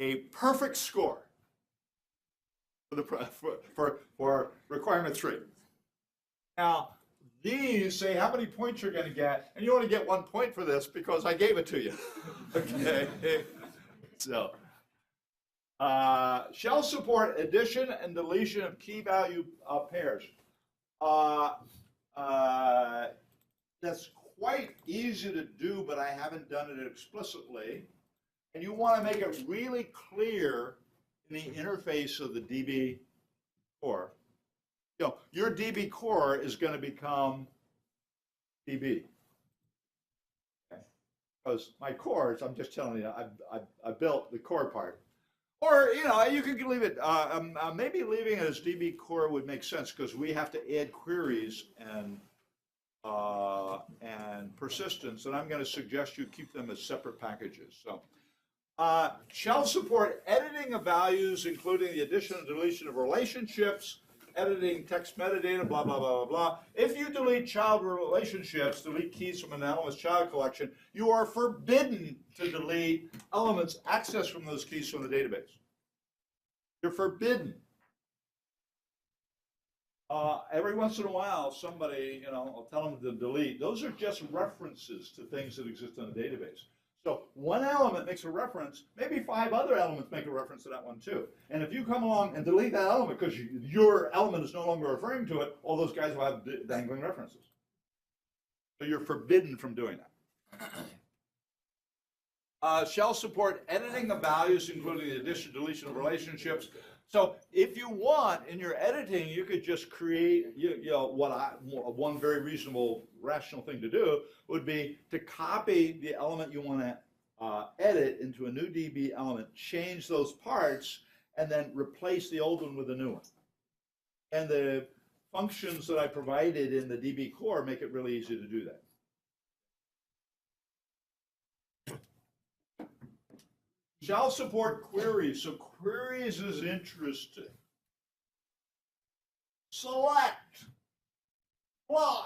A perfect score for requirement 3. Now, these say how many points you're going to get, and you only get 1 point for this because I gave it to you. Okay. So, shall support addition and deletion of key value pairs. That's quite easy to do, but I haven't done it explicitly. And you want to make it really clear in the interface of the DB core. You know, your DB core is going to become DB. Okay. Because my cores, I'm just telling you, I built the core part. Or, you know, you could leave it, maybe leaving it as DB core would make sense because we have to add queries and persistence, and I'm going to suggest you keep them as separate packages. So, shall support editing of values, including the addition and deletion of relationships, editing text metadata, blah, blah, blah, blah, blah. If you delete child relationships, delete keys from an anomalous child collection, you are forbidden to delete elements accessed from those keys from the database. You're forbidden. Every once in a while, somebody, you know, I'll tell them to delete. Those are just references to things that exist in the database. So one element makes a reference, maybe 5 other elements make a reference to that one too. And if you come along and delete that element because your element is no longer referring to it, all those guys will have dangling references. So you're forbidden from doing that. Shall support editing of values, including the addition, deletion of relationships. So if you want, in your editing, you could just create, you know, one very reasonable, rational thing to do would be to copy the element you want to edit into a new DB element, change those parts, and then replace the old one with a new one. And the functions that I provided in the DB core make it really easy to do that. Shall support queries, so queries is interesting. Select, blah.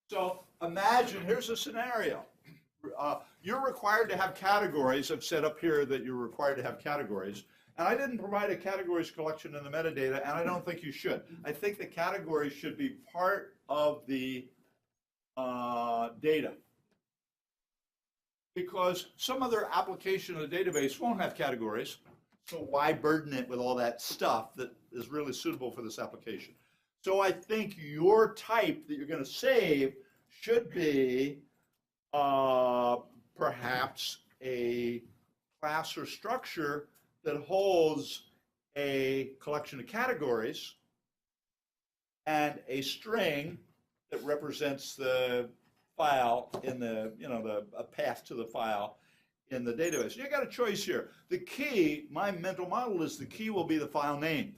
So imagine, here's a scenario. You're required to have categories. I've said up here that you're required to have categories. And I didn't provide a categories collection in the metadata, and I don't think you should. I think the categories should be part of the data. Because some other application of the database won't have categories, so why burden it with all that stuff that is really suitable for this application? So I think your type that you're going to save should be perhaps a class or structure that holds a collection of categories and a string that represents the file in the, a path to the file in the database. You got a choice here. The key, my mental model is the key will be the file name.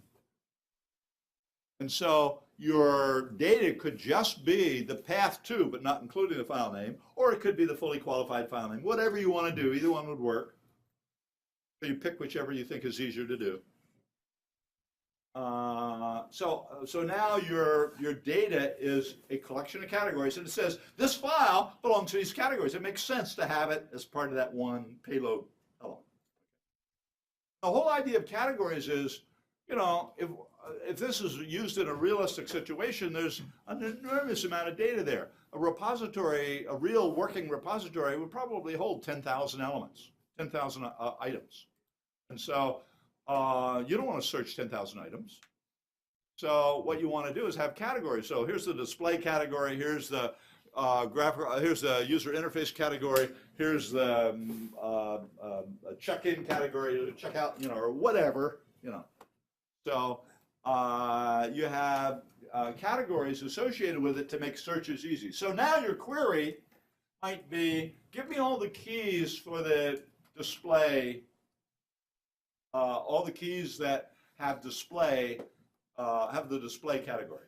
And so your data could just be the path to, but not including the file name, or it could be the fully qualified file name. Whatever you want to do, either one would work. So you pick whichever you think is easier to do. So now your data is a collection of categories, and it says this file belongs to these categories. It makes sense to have it as part of that one payload element. The whole idea of categories is, if this is used in a realistic situation, there's an enormous amount of data there. A repository, a real working repository, would probably hold 10,000 elements, 10,000 items. And so you don't want to search 10,000 items. So what you want to do is have categories. So here's the display category. Here's the here's the user interface category. Here's the check-in category, checkout, or whatever, So you have categories associated with it to make searches easy. So now your query might be, give me all the keys for the display, all the keys that have display, have the display category.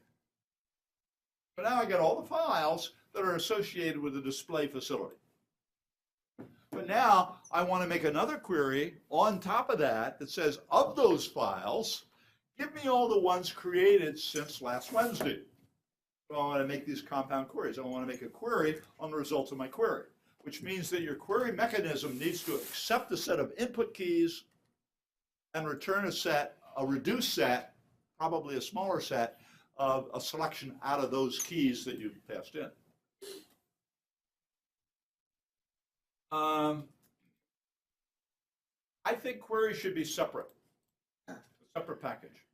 So now I get all the files that are associated with the display facility. But now I want to make another query on top of that that says, of those files, give me all the ones created since last Wednesday. So I want to make these compound queries. I want to make a query on the results of my query, which means that your query mechanism needs to accept a set of input keys and return a reduced set, probably a smaller set, of a selection out of those keys that you've passed in. I think queries should be separate, a separate package,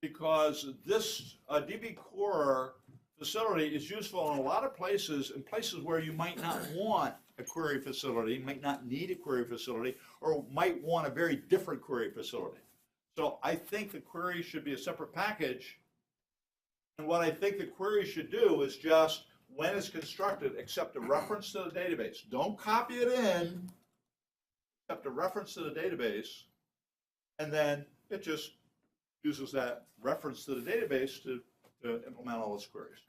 because this DB Core facility is useful in a lot of places, in places where you might not want a query facility, might not need a query facility, or might want a very different query facility. So I think the query should be a separate package. And what I think the query should do is just, when it's constructed, accept a reference to the database. Don't copy it in, accept a reference to the database, and then it just uses that reference to the database to implement all its queries.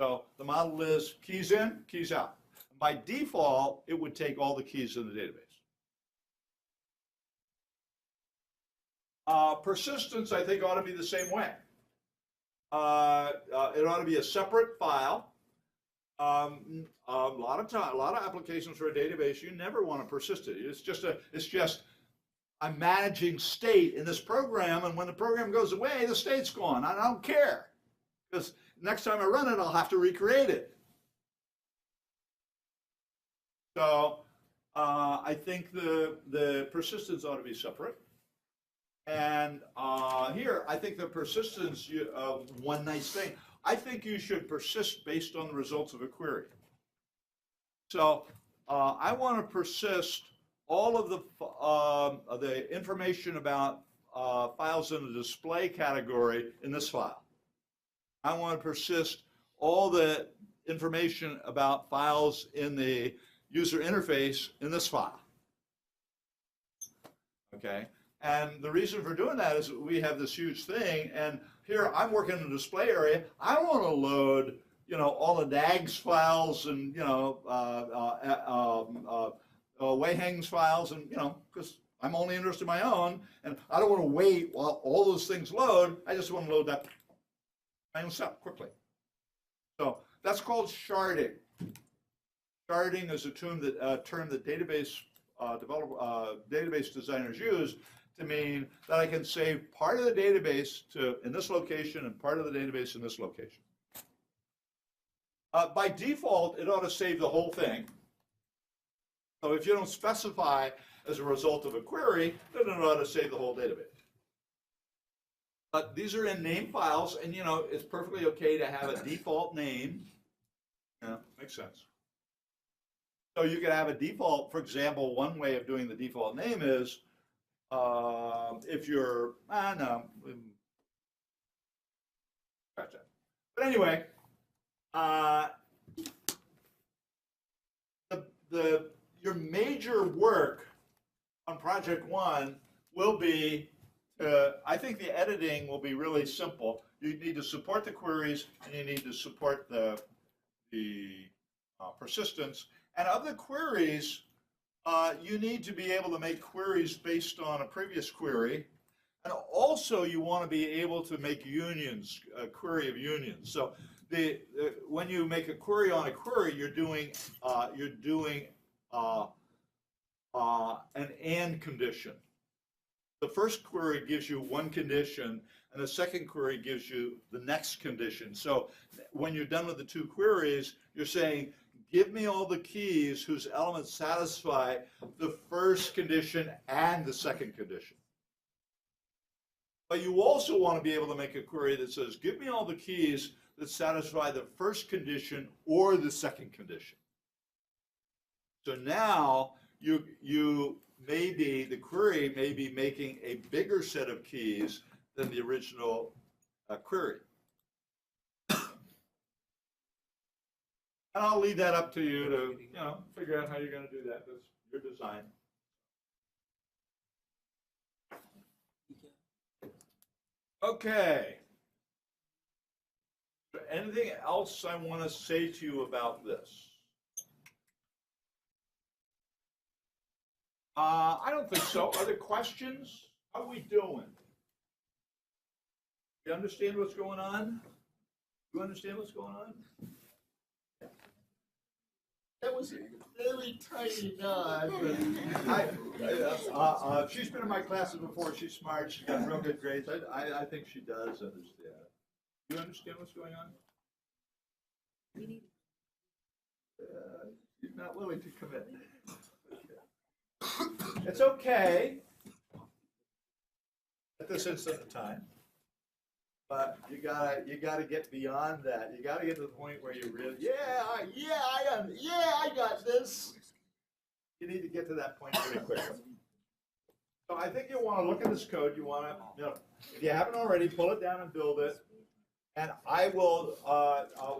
So the model is keys in, keys out. By default, it would take all the keys in the database. Persistence, I think, ought to be the same way. It ought to be a separate file. A lot of applications for a database, you never want to persist it. It's just I'm managing state in this program, and when the program goes away, the state's gone. I don't care, because next time I run it, I'll have to recreate it. So I think the persistence ought to be separate. And here, I think the persistence, one nice thing, I think you should persist based on the results of a query. So I want to persist all of the information about files in the display category in this file. I want to persist all the information about files in the user interface in this file. Okay? And the reason for doing that is we have this huge thing, and here I'm working in the display area. I don't want to load, all the DAGs files and Wei Heng's files, and because I'm only interested in my own, and I don't want to wait while all those things load. I just want to load that my own stuff quickly. So that's called sharding. Sharding is a term that database database designers use to mean that I can save part of the database in this location and part of the database in this location. By default, it ought to save the whole thing. So if you don't specify as a result of a query, then it ought to save the whole database. But these are in name files, and it's perfectly okay to have a default name. Makes sense. So you can have a default, for example, one way of doing the default name is if you're, no, gotcha. But anyway, your major work on project one will be, I think the editing will be really simple. You need to support the queries, and you need to support the persistence. And of the queries, you need to be able to make queries based on a previous query. And also you want to be able to make unions, a query of unions. So when you make a query on a query, you're doing an and condition. The first query gives you one condition, and the second query gives you the next condition. So when you're done with the two queries, you're saying, give me all the keys whose elements satisfy the first condition and the second condition. But you also want to be able to make a query that says, give me all the keys that satisfy the first condition or the second condition. So now the query may be making a bigger set of keys than the original query. And I'll leave that up to you to, figure out how you're going to do that. That's your design. Okay. Anything else I want to say to you about this? I don't think so. Are there questions? How are we doing? You understand what's going on? You understand what's going on? That was a really tiny nod. She's been in my classes before. She's smart. She's got real good grades. I think she does understand. You understand what's going on? She's not willing to commit. It's okay at this instant of time, but you gotta get beyond that. You gotta get to the point where you really, I got this. You need to get to that point pretty quickly. So I think you want to look at this code. You want to, if you haven't already, pull it down and build it. And I will.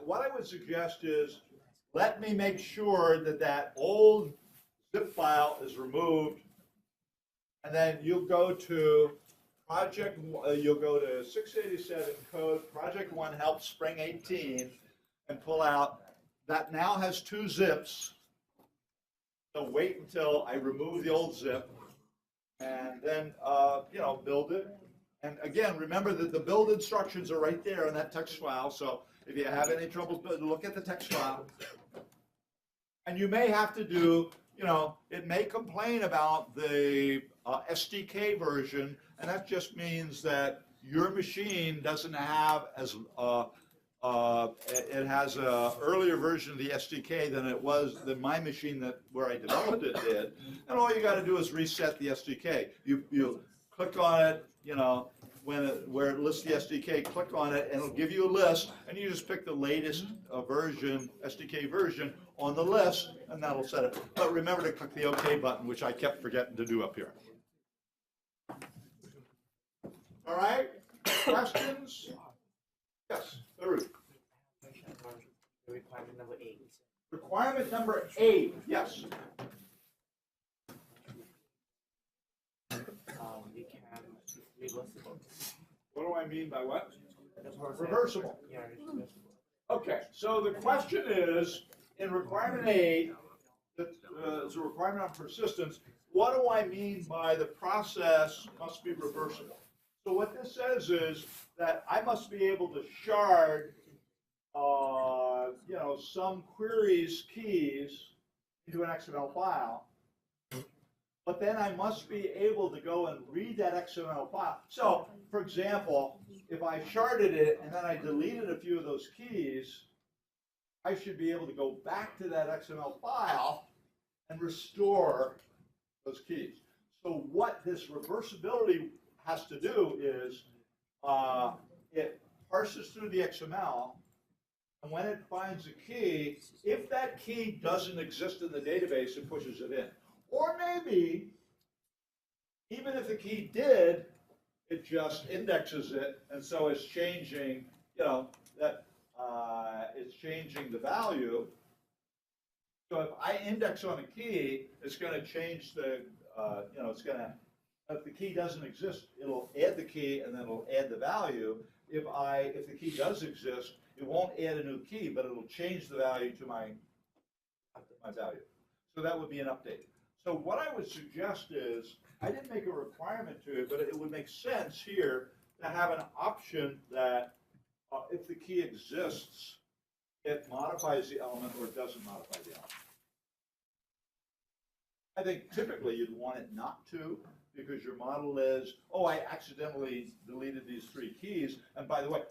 What I would suggest is, let me make sure that that old zip file is removed, and then you'll go to project. You'll go to 687 code project 1 help spring 18, and pull out that now has 2 zips. So wait until I remove the old zip, and then build it. And again, remember that the build instructions are right there in that text file. So if you have any trouble, look at the text file. And you may have to do, it may complain about the SDK version, and that just means that your machine doesn't have as it has an earlier version of the SDK than my machine where I developed it did. And all you got to do is reset the SDK. You click on it, where it lists the SDK, click on it, and it'll give you a list, and you just pick the latest version, SDK version, on the list, and that'll set it. But remember to click the OK button, which I kept forgetting to do up here. All right? Questions? Yes, Farouk. Requirement number 8. Requirement number 8, yes. We can reversible. What do I mean by what? The process- Reversible. Yeah, it's reversible. Okay, so the question is, in requirement 8, that is a requirement on persistence. What do I mean by the process must be reversible? So what this says is that I must be able to shard, some queries keys into an XML file, but then I must be able to go and read that XML file. So, for example, if I sharded it and then I deleted a few of those keys, I should be able to go back to that XML file and restore those keys. So what this reversibility has to do is it parses through the XML, and when it finds a key, if that key doesn't exist in the database, it pushes it in. Or maybe, even if the key did, it just indexes it, and so it's changing, it's changing the value. So if I index on a key, it's going to change the, if the key doesn't exist, it'll add the key and then it'll add the value. If the key does exist, it won't add a new key, but it'll change the value to my value. So that would be an update. So what I would suggest is, I didn't make a requirement to it, but it would make sense here to have an option that if the key exists, it modifies the element or it doesn't modify the element. I think typically you'd want it not to, because your model is, oh, I accidentally deleted these 3 keys, and by the way,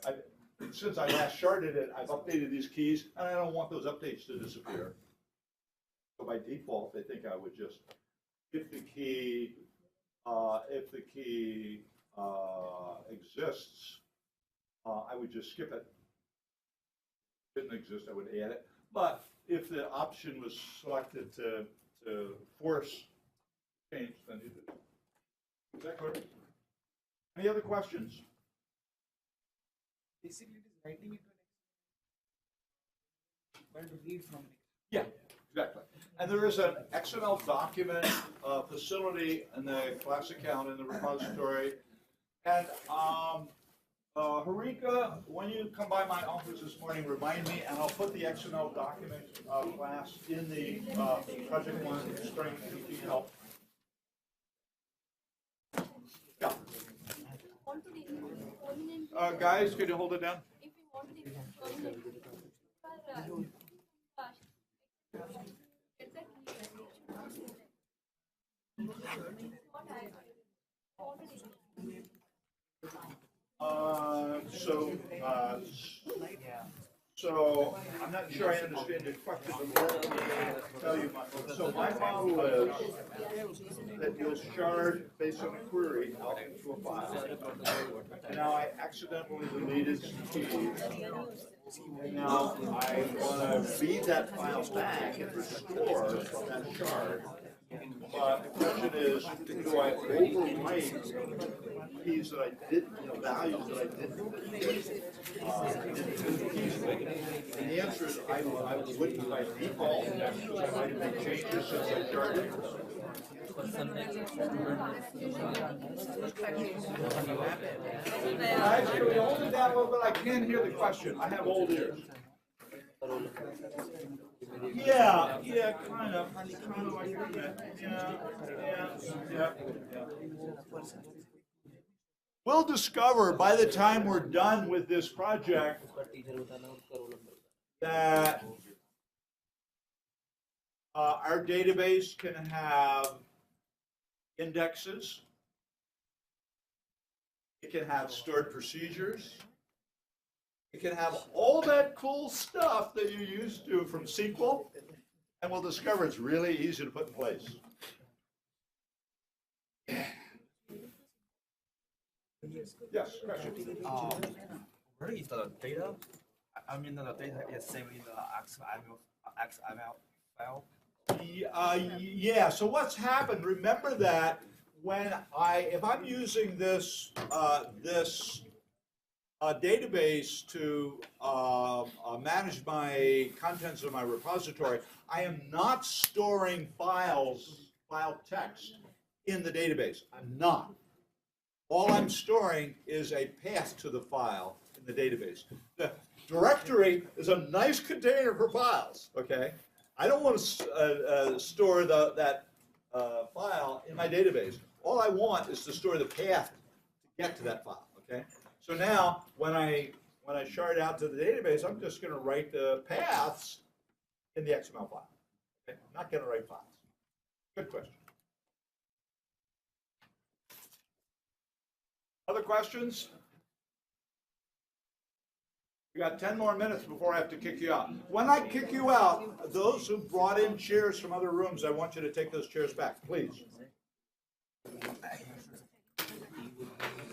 since I last sharded it, I've updated these keys, and I don't want those updates to disappear. So by default, I think I would just, if the key exists, I would just skip it. If it didn't exist, I would add it. But if the option was selected to force change, then you do. Is that clear? Any other questions? Basically, it is writing it to to read from it. Yeah, exactly. And there is an XML document facility in the class account in the repository. And Harika, when you come by my office this morning, remind me, and I'll put the XML document class in the Project One Spring PT help. Yeah. Guys, could you hold it down? If you want to remove permanent, get that key what I already. So I'm not sure I understand your question, but let me tell you so my model is that you'll shard based on a query out into a file. And now I accidentally deleted some keys. And now I want to read that file back and restore that shard. But the question is, do I overwrite keys that I didn't, values that I didn't and the answer is I wouldn't by default, because I might have made changes since I sharded. Guys, can we hold it down a little bit? I can't hear the question. I have old ears. Yeah, kind of like that. Yeah. We'll discover by the time we're done with this project that our database can have indexes. It can have stored procedures. It can have all that cool stuff that you're used to from SQL, and we'll discover it's really easy to put in place. Yes, question. Where is the data? I mean, the data is saved in the XML file. Yeah. So what's happened? Remember that when if I'm using this database to manage my contents of my repository, I am not storing file text in the database. I'm not. All I'm storing is a path to the file in the database. The directory is a nice container for files, okay? I don't want to store that file in my database. All I want is to store the path to get to that file, okay? So now, when I shard out to the database, I'm just going to write the paths in the XML file. Okay? I'm not going to write files. Good question. Other questions? We got 10 more minutes before I have to kick you out. When I kick you out, those who brought in chairs from other rooms, I want you to take those chairs back, please.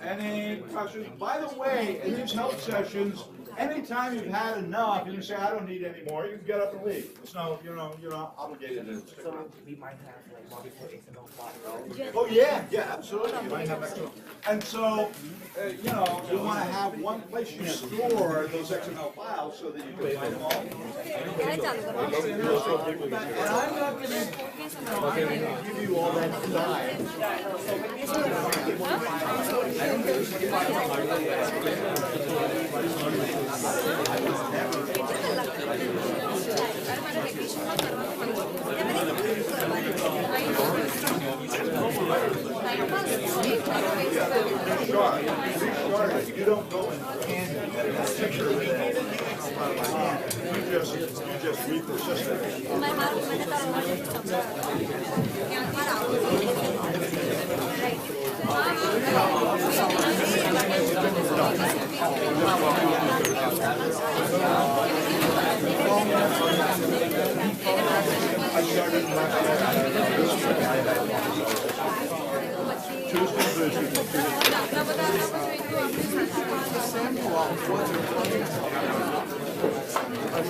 Any questions? By the way, in these help sessions, anytime you've had enough and you say, I don't need any more, you can get up and leave. It's no, you're not obligated to stick So around. we might have like multiple XML files. Oh, yeah, absolutely. You might have XML. And so, you want to have one place you store those XML files so that you can find them all. क्या चालू करो And I'm not going to give you all that time. You don't go and picture with it. You just repersist it.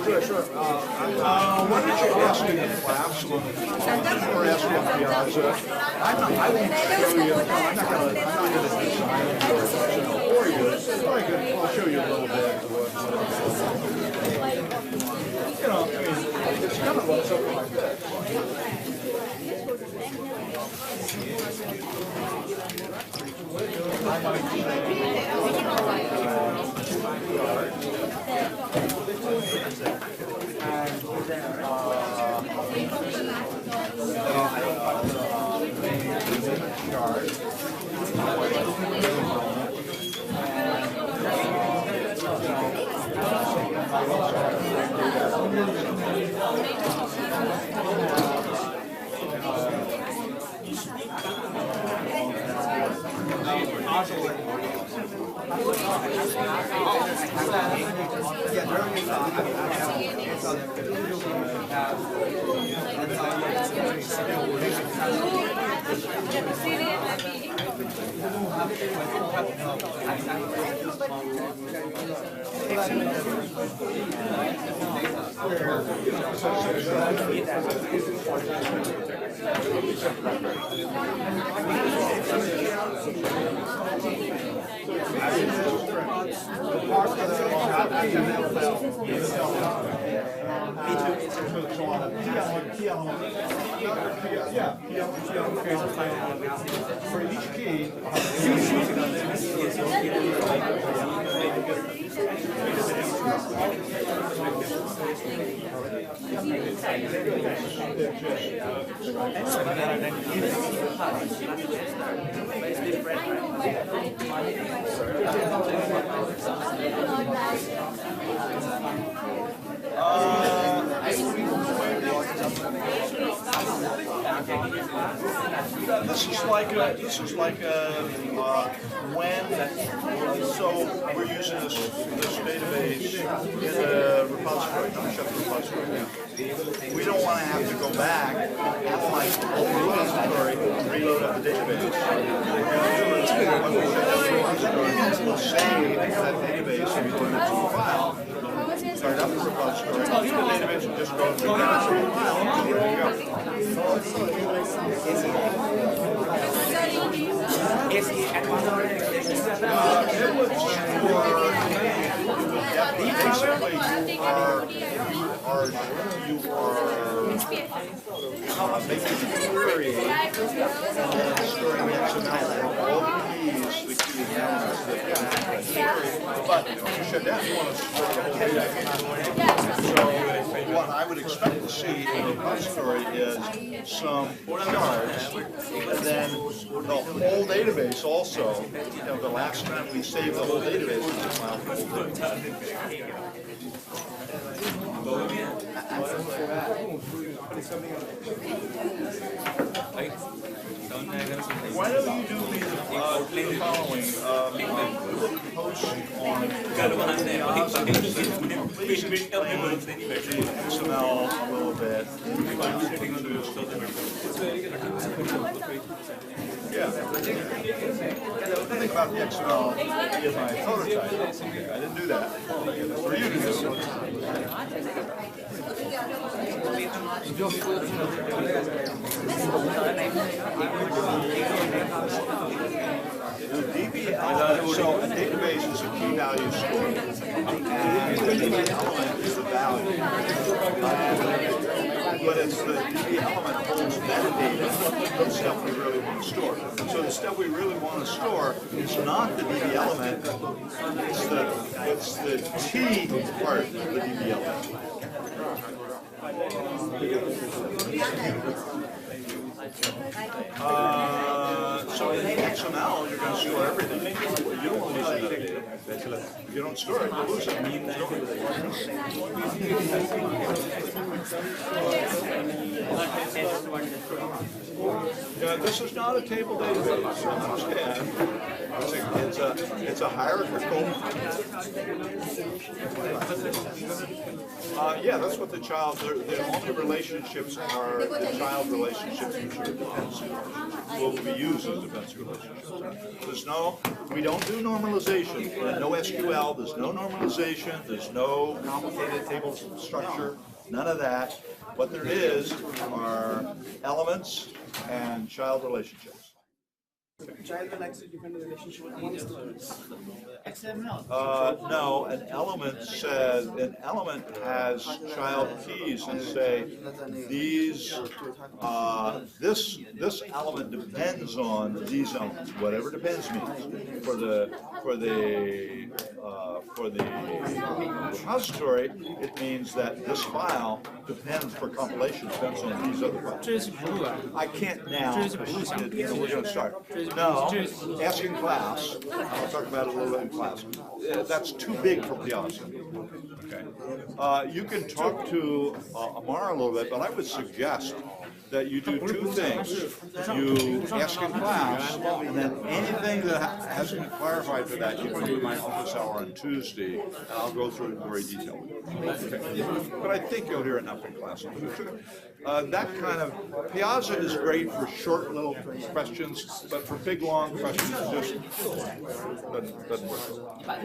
Sure, sure. Why don't you ask me in class or ask me on Piazza? I won't show you. I'm not going to design for you. I'll show you a little bit. It's kind of like something like this. For each key, this is like so we're using this database in a repository, we don't want to have to go back, analyze the whole repository, reload up the database. When we shut down the repository, we'll save that database and go into a file, start up the repository, the database will just go through that file, and there you go. It would store, basically you are making a query and storing XML all the keys, the key accounts, but to shut down, you want to store the whole database. So what I would expect to see in a repository is some charts, and then the whole database also. You know, the last time we saved the whole database was a file for the whole database. Why don't you do me the following? We will post on XML a little bit. Yeah. The thing about the XML is my prototype. I didn't do that. For you to do. So a database is a key value store, and the DB element is the value. But it's the DB element holds metadata, the stuff we really want to store. So the stuff we really want to store is not the DB element, it's the T part of the DB element. So in XML, you're going to store everything. You don't lose metadata. If you don't store it, you lose it. Yeah, this is not a table database. Understand? It's a hierarchical. Yeah, that's what the child. The only relationships are the child relationships, which are dependency. Will be used as dependency relationships. We don't do normalization. No SQL. There's no normalization. There's no complicated table structure. None of that. What there is are elements and child relationships. Child will access dependent relationship with XML. No, an element has child keys and say these this element depends on these elements. Whatever depends means for the repository, it means that this file depends for compilation depends on these other files. I can't now. We're going to start. No, asking class. I'll talk about it a little bit in class. That's too big for Piazza. Okay. You can talk to Amara a little bit, but I would suggest that you do two things. You ask in class, and then anything that hasn't been clarified for that, you come to my office hour on Tuesday, and I'll go through it in very detail with you. Okay. But I think you'll hear enough in class. That kind of, Piazza is great for short little questions, but for big, long questions, it just doesn't work. I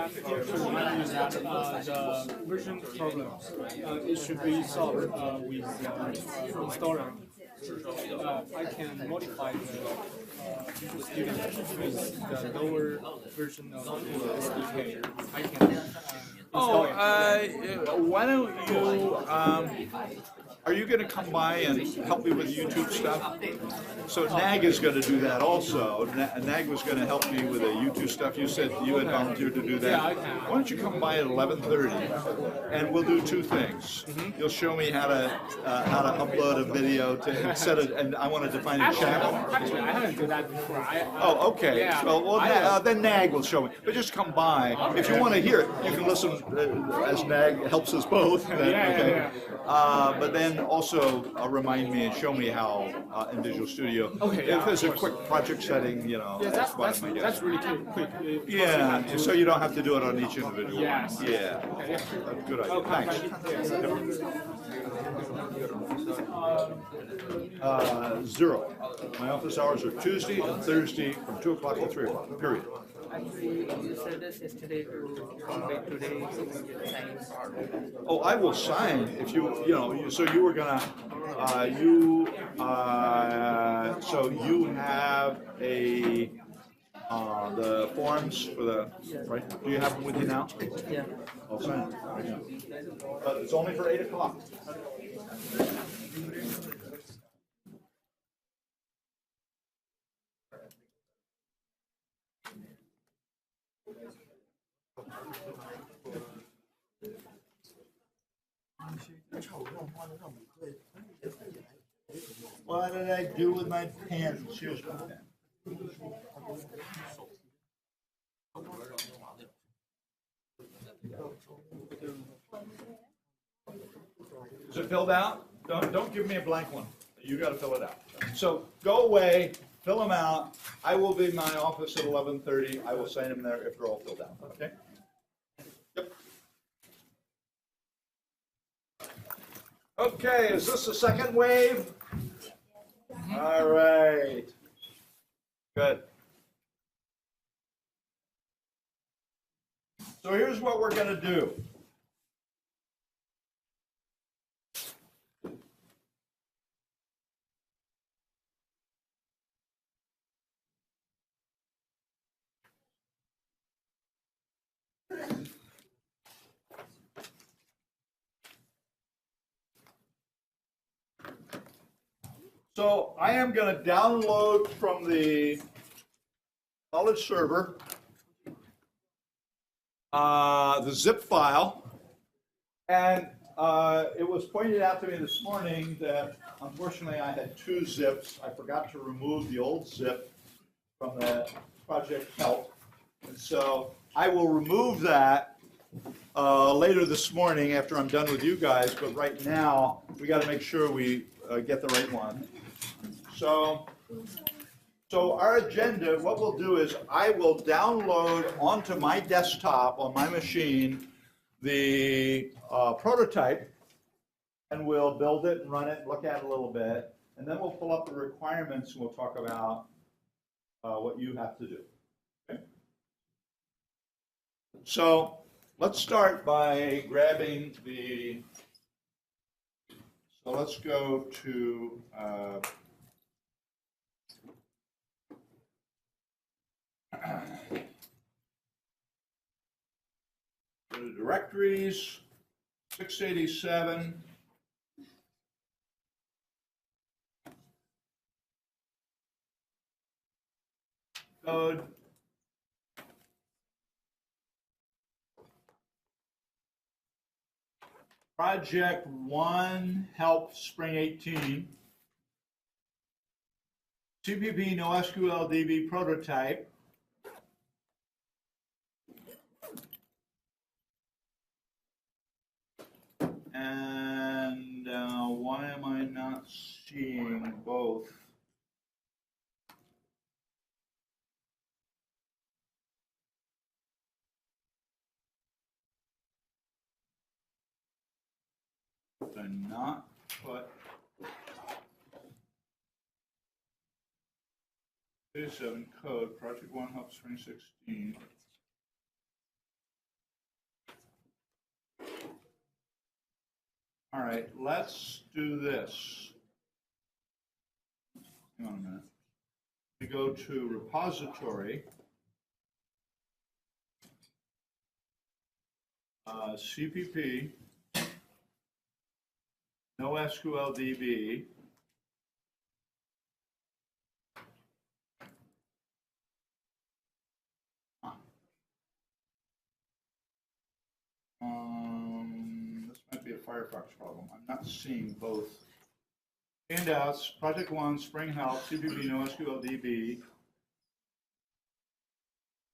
have to remind you that the version problem, it should be solved with installer. I can modify the student with the lower version of SDK. I can install it. Why don't you, are you going to come by and help me with YouTube stuff? So Nag is going to do that also. Nag was going to help me with the YouTube stuff. You said you had volunteered to do that. Yeah, I can. Why don't you come by at 11:30, and we'll do two things. You'll show me how to upload a video to set it, and I want to define a channel. Actually, I haven't done that before. Oh, okay. Yeah. Well, then Nag will show me. But just come by. If you want to hear it, you can listen as Nag helps us both. Yeah. But then also remind me and show me how in Visual Studio. Okay, yeah, If there's a of course. quick project setting, you know. Yeah, that's really quick. Yeah, so you don't have to do it on each individual. Yes. Yeah. Okay. Good idea. Thanks. Zero. My office hours are Tuesday and Thursday from 2 o'clock to 3 o'clock, period. Actually, you said this yesterday to come back today, so we get signs. Oh, I will sign if so you were gonna, so you have the forms for the, right? Do you have them with you now? Yeah. I'll sign it right now. But it's only for 8 o'clock. What did I do with my pen? Here's my pen. Is it filled out? Don't give me a blank one. You got to fill it out. So go away, fill them out. I will be in my office at 11:30. I will sign them there if they're all filled out. Okay? Yep. Okay, is this the second wave? All right. Good. So here's what we're going to do. So I am going to download from the college server the zip file, and it was pointed out to me this morning that unfortunately I had two zips. I forgot to remove the old zip from the project help, and so I will remove that later this morning after I'm done with you guys. But right now we got to make sure we get the right one. So our agenda, what we'll do is I will download onto my desktop on my machine the prototype, and we'll build it and run it, look at it a little bit, and then we'll pull up the requirements and we'll talk about what you have to do. Okay? So let's start by grabbing the, so let's go to go to directories, 687. Code. Project 1, help spring 18. CPP NoSQL DB prototype. And why am I not seeing both? Did I not put 37 code, Project 1 Help Spring 16. All right, let's do this. Hang on a minute. We go to repository, CPP, NoSQL DB. This might be a Firefox problem. I'm not seeing both. Handouts, Project 1, Spring Help, CPP, NoSQL DB.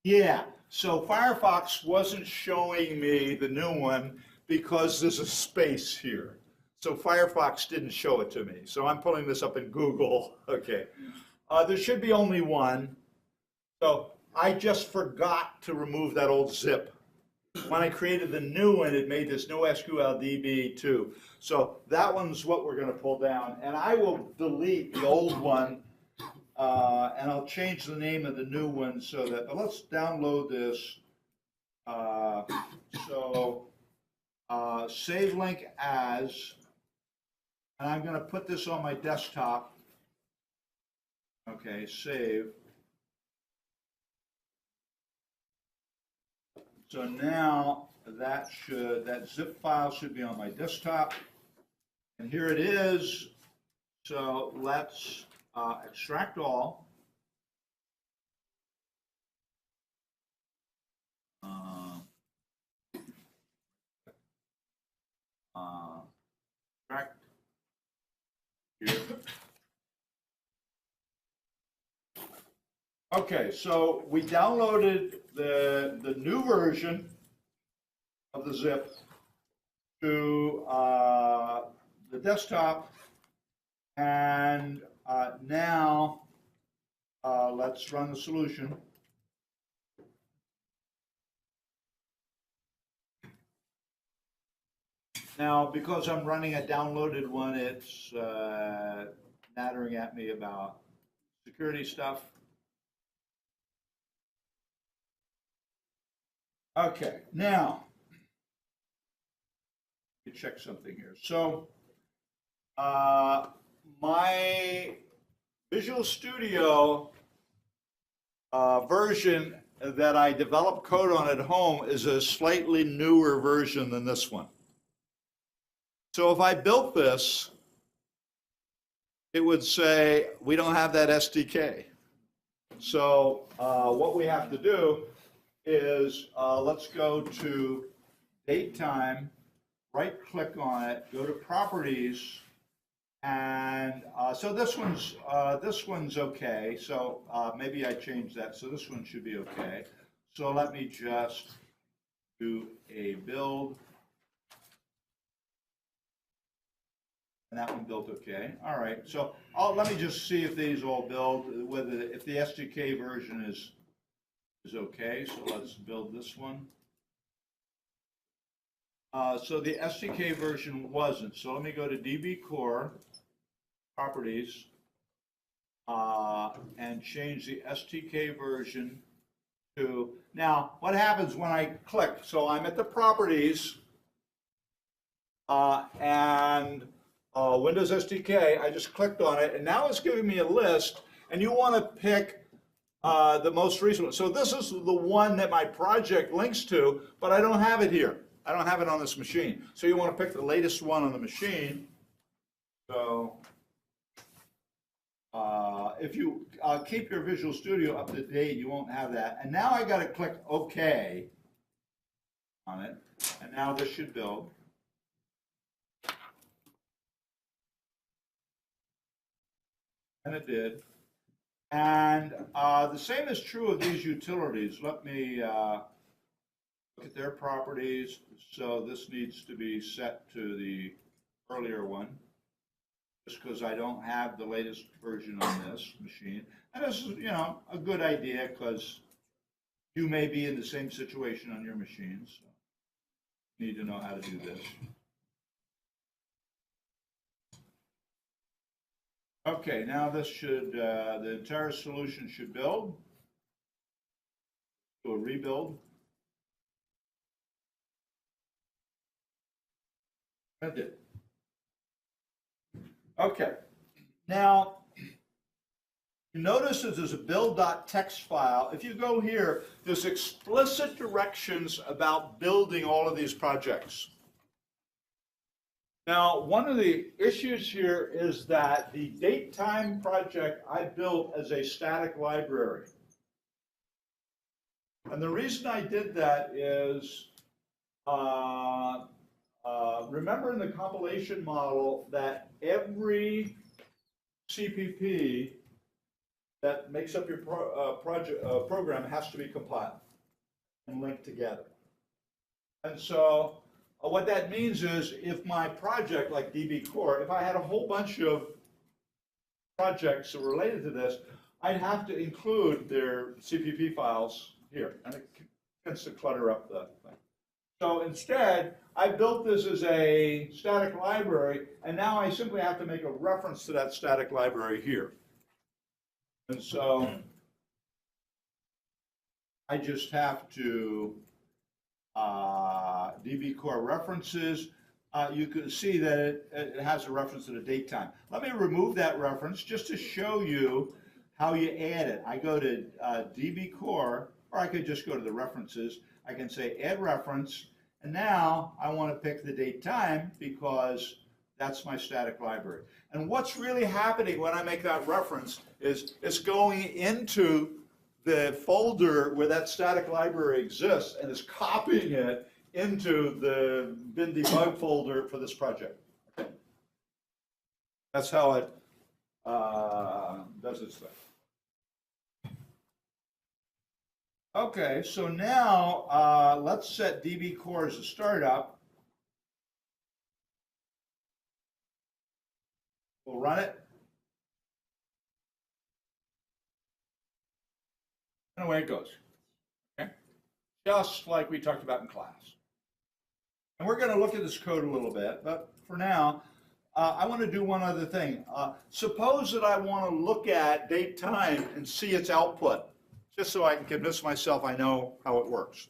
Yeah, so Firefox wasn't showing me the new one because there's a space here. So Firefox didn't show it to me. So I'm pulling this up in Google. Okay. There should be only one. So I just forgot to remove that old zip. When I created the new one, it made this NoSQL DB too. So that one's what we're going to pull down. And I will delete the old one, and I'll change the name of the new one so that, but let's download this. Save link as, and I'm going to put this on my desktop. Okay, save. So now that zip file should be on my desktop. And here it is. So let's extract all. Okay, so we downloaded the new version of the zip to the desktop, and now let's run the solution. Now, because I'm running a downloaded one, it's nattering at me about security stuff. Okay, now, let me check something here. So, my Visual Studio version that I developed code on at home is a slightly newer version than this one. So if I built this, it would say, we don't have that SDK. So what we have to do is, let's go to DateTime, right-click on it, go to Properties, and so this one's okay. So maybe I changed that, so this one should be okay. So let me just do a build. And that one built okay. All right. So let me just see if these all build, if the SDK version is okay. So let's build this one. So the SDK version wasn't. So let me go to DB Core Properties and change the SDK version to. Now, what happens when I click? So I'm at the Properties and Windows SDK, I just clicked on it, and now it's giving me a list, and you want to pick the most recent one. So this is the one that my project links to, but I don't have it here. I don't have it on this machine. So you want to pick the latest one on the machine. So if you keep your Visual Studio up to date, you won't have that. And now I got to click OK on it, and now this should build. And it did. And the same is true of these utilities. Let me look at their properties. So this needs to be set to the earlier one, just because I don't have the latest version on this machine. And this is, a good idea, because you may be in the same situation on your machines. So you need to know how to do this. Okay, now this should, the entire solution should build. Do a rebuild. That did. Okay, now you notice that there's a build.txt file. If you go here, there's explicit directions about building all of these projects. Now, one of the issues here is that the DateTime project I built as a static library. And the reason I did that is, remember in the compilation model that every CPP that makes up your program has to be compiled and linked together. And so, what that means is, if my project, like DB Core, if I had a whole bunch of projects that were related to this, I'd have to include their CPP files here, and it tends to clutter up the thing. So instead, I built this as a static library, and now I simply have to make a reference to that static library here. And so I just have to DB Core references. You can see that it has a reference to the DateTime. Let me remove that reference just to show you how you add it. I go to DB Core, or I could just go to the references. I can say add reference, and now I want to pick the DateTime because that's my static library. And what's really happening when I make that reference is it's going into the folder where that static library exists and is copying it into the bin debug folder for this project. Okay. That's how it does its thing. Okay, so now let's set DB Core as a startup. We'll run it. And away it goes. Okay? Just like we talked about in class. And we're going to look at this code a little bit, but for now, I want to do one other thing. Suppose that I want to look at date time and see its output, just so I can convince myself I know how it works.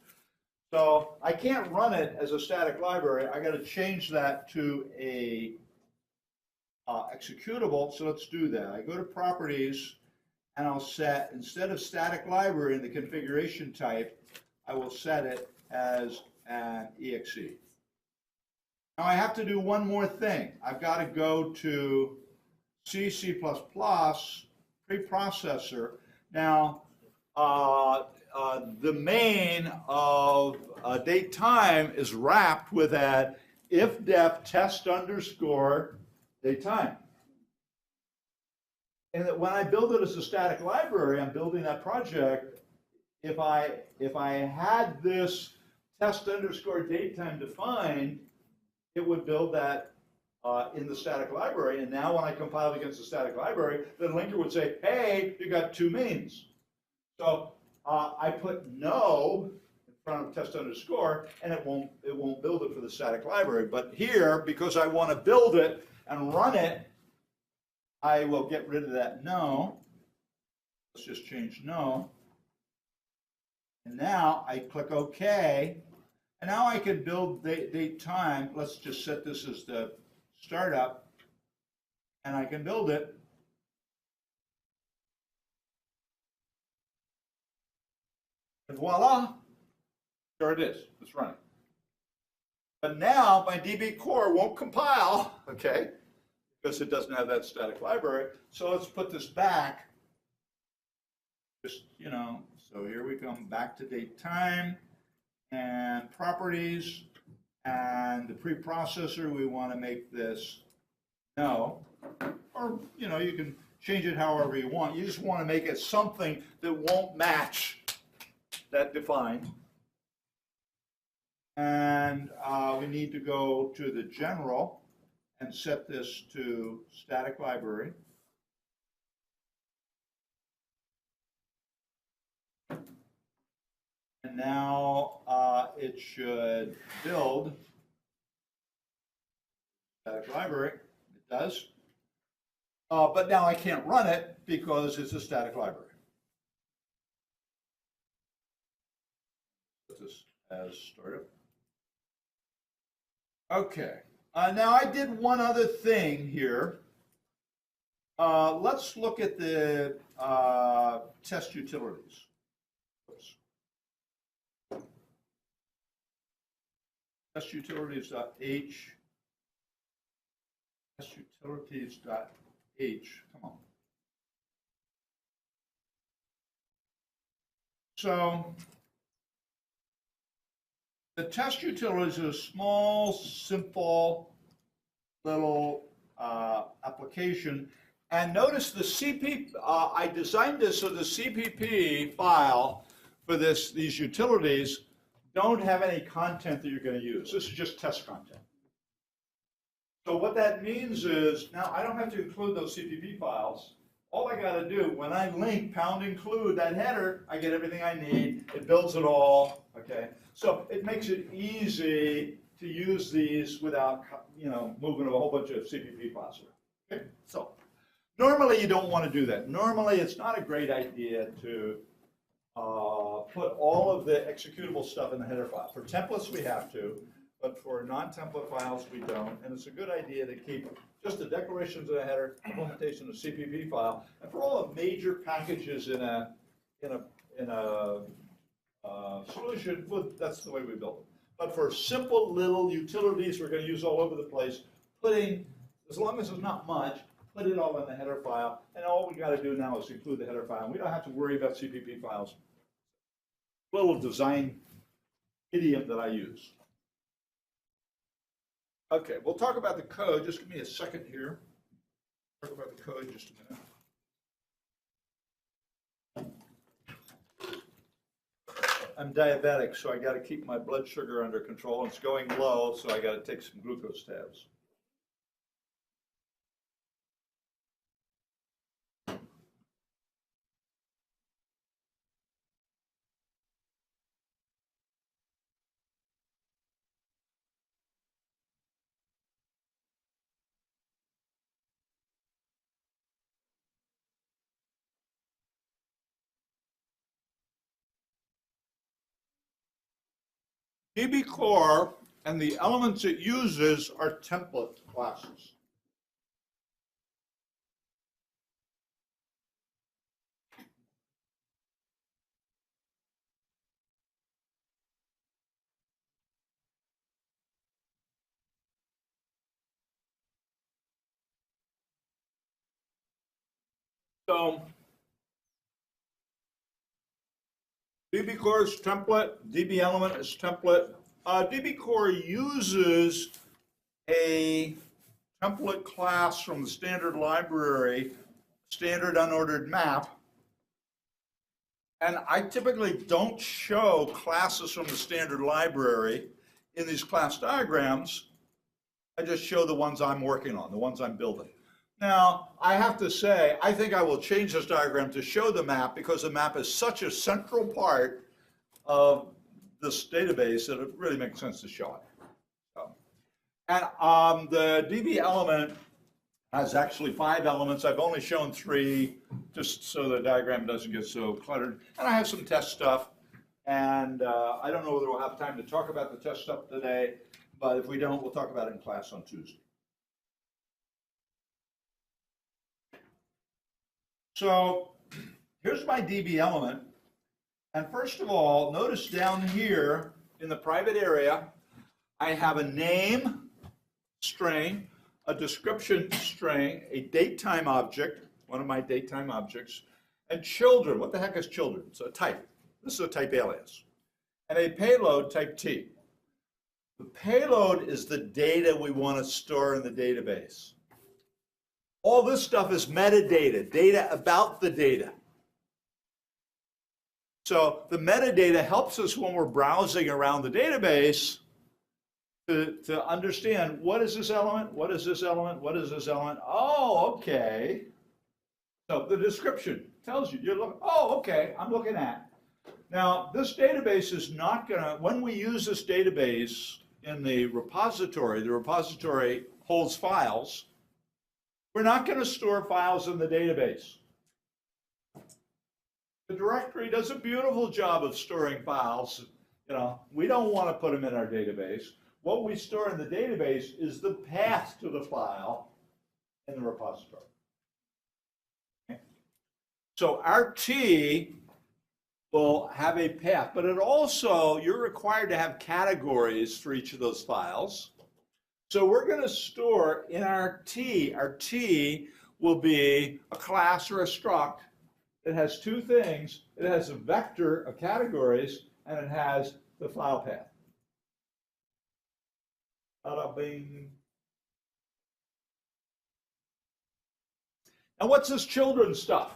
So I can't run it as a static library. I got to change that to a executable. So let's do that. I go to properties and I'll set, instead of static library in the configuration type, I will set it as an exe. Now I have to do one more thing. I've got to go to C, C++, preprocessor. Now, the main of date time is wrapped with that if-def test underscore date time. And that when I build it as a static library, I'm building that project. If I had this test underscore date time defined, it would build that in the static library. And now when I compile against the static library, the linker would say, hey, you got two means. So I put no in front of test underscore, and it won't build it for the static library. But here, because I want to build it and run it, I will get rid of that no. Let's just change no. And now I click OK. And now I can build date time. Let's just set this as the startup. And I can build it. And voila, there it is. It's running. But now my DB core won't compile, okay, because it doesn't have that static library. So let's put this back. Just, so here we come back to date time and properties. And the preprocessor, we want to make this no. Or, you can change it however you want. You just want to make it something that won't match that defined. And we need to go to the general and set this to static library. And now it should build static library. It does. But now I can't run it because it's a static library. Put this as startup. Okay. Now I did one other thing here. Let's look at the test utilities. Oops. Test utilities.h. Test utilities.h. Come on. So the test utility is a small, simple little application. And notice the CP, I designed this so the CPP file for these utilities don't have any content that you're going to use. This is just test content. So what that means is, now I don't have to include those CPP files. All I got to do, when I link #include that header, I get everything I need. It builds it all, okay? So it makes it easy to use these without, moving a whole bunch of CPP files around. Okay? So normally you don't want to do that. Normally it's not a great idea to put all of the executable stuff in the header file. For templates we have to, but for non-template files we don't. And it's a good idea to keep just the declarations of the header, implementation of the CPP file, and for all the major packages in a solution, that's the way we build it. But for simple little utilities we're going to use all over the place, as long as there's not much, put it all in the header file, and all we got to do now is include the header file. We don't have to worry about CPP files. Little design idiom that I use. Okay, we'll talk about the code. Just give me a second here. Talk about the code just a minute. I'm diabetic, so I got to keep my blood sugar under control. It's going low, so I got to take some glucose tabs. DB Core and the elements it uses are template classes. So DB Core is template, DB element is template. DB Core uses a template class from the standard library, standard unordered map. And I typically don't show classes from the standard library in these class diagrams. I just show the ones I'm working on, the ones I'm building. Now, I have to say, I think I will change this diagram to show the map because the map is such a central part of this database that it really makes sense to show it. So, and the DB element has actually 5 elements. I've only shown 3 just so the diagram doesn't get so cluttered. And I have some test stuff. And I don't know whether we'll have time to talk about the test stuff today, but if we don't, we'll talk about it in class on Tuesday. So here's my DB element. And first of all, notice down here in the private area, I have a name string, a description string, a date-time object, one of my date-time objects, and children. What the heck is children? It's a type. This is a type alias. And a payload type T. The payload is the data we want to store in the database. All this stuff is metadata, data about the data. So the metadata helps us when we're browsing around the database to understand what is this element, what is this element, what is this element. Oh, okay. So the description tells you, you're looking, oh, okay, I'm looking at. Now, this database is not going to, when we use this database in the repository holds files. We're not going to store files in the database. The directory does a beautiful job of storing files. You know, we don't want to put them in our database. What we store in the database is the path to the file in the repository. Okay. So our T will have a path, but it also, you're required to have categories for each of those files. So we're going to store in our T will be a class or a struct. It has 2 things. It has a vector of categories, and it has the file path. Bada bing. Now what's this children stuff?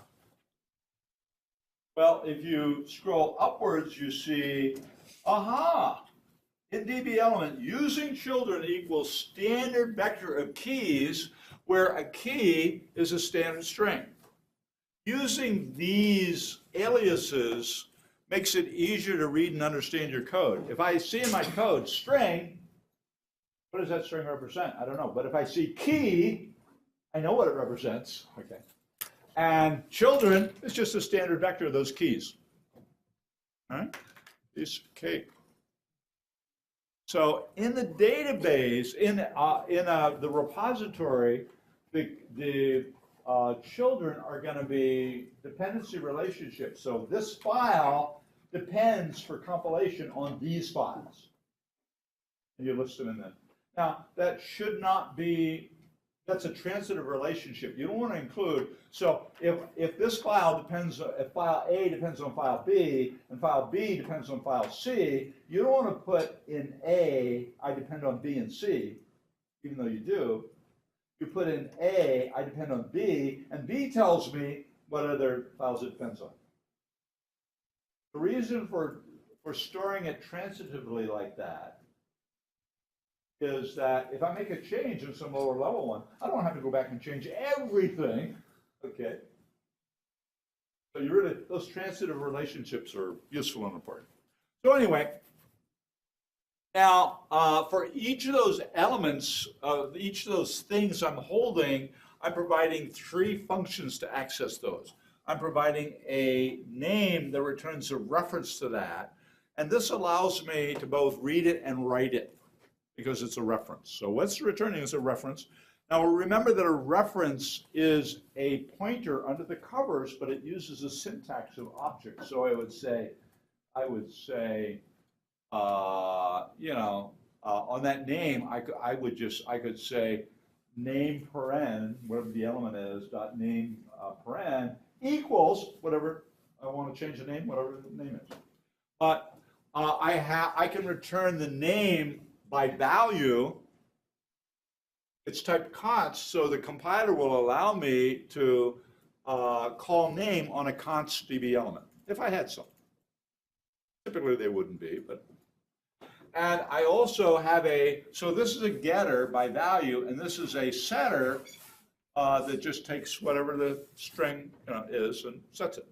Well, if you scroll upwards, you see, aha! In DB element, using children equals standard vector of keys, where a key is a standard string. Using these aliases makes it easier to read and understand your code. If I see in my code string, what does that string represent? I don't know. But if I see key, I know what it represents. Okay. And children is just a standard vector of those keys. All right? Piece of cake. So in the database, in the repository, the children are going to be dependency relationships. So this file depends for compilation on these files. And you list them in there. Now, that should not be, that's a transitive relationship. You don't want to include, so if this file depends, if file A depends on file B, and file B depends on file C, you don't want to put in A, I depend on B and C, even though you do. You put in A, I depend on B, and B tells me what other files it depends on. The reason for for storing it transitively like that is that if I make a change in some lower level one, I don't have to go back and change everything, okay? So you really, those transitive relationships are useful and important. So anyway, now for each of those elements, each of those things I'm holding, I'm providing 3 functions to access those. I'm providing a name that returns a reference to that, and this allows me to both read it and write it because it's a reference. So what's returning is a reference. Now remember that a reference is a pointer under the covers, but it uses a syntax of object. So I would say, you know, on that name, I could say name paren, whatever the element is, dot name paren equals whatever I want to change the name, whatever the name is. But I can return the name by value. It's typed const, so the compiler will allow me to call name on a const DB element, if I had some. Typically they wouldn't be, but. And I also have so this is a getter by value, and this is a setter that just takes whatever the string is and sets it.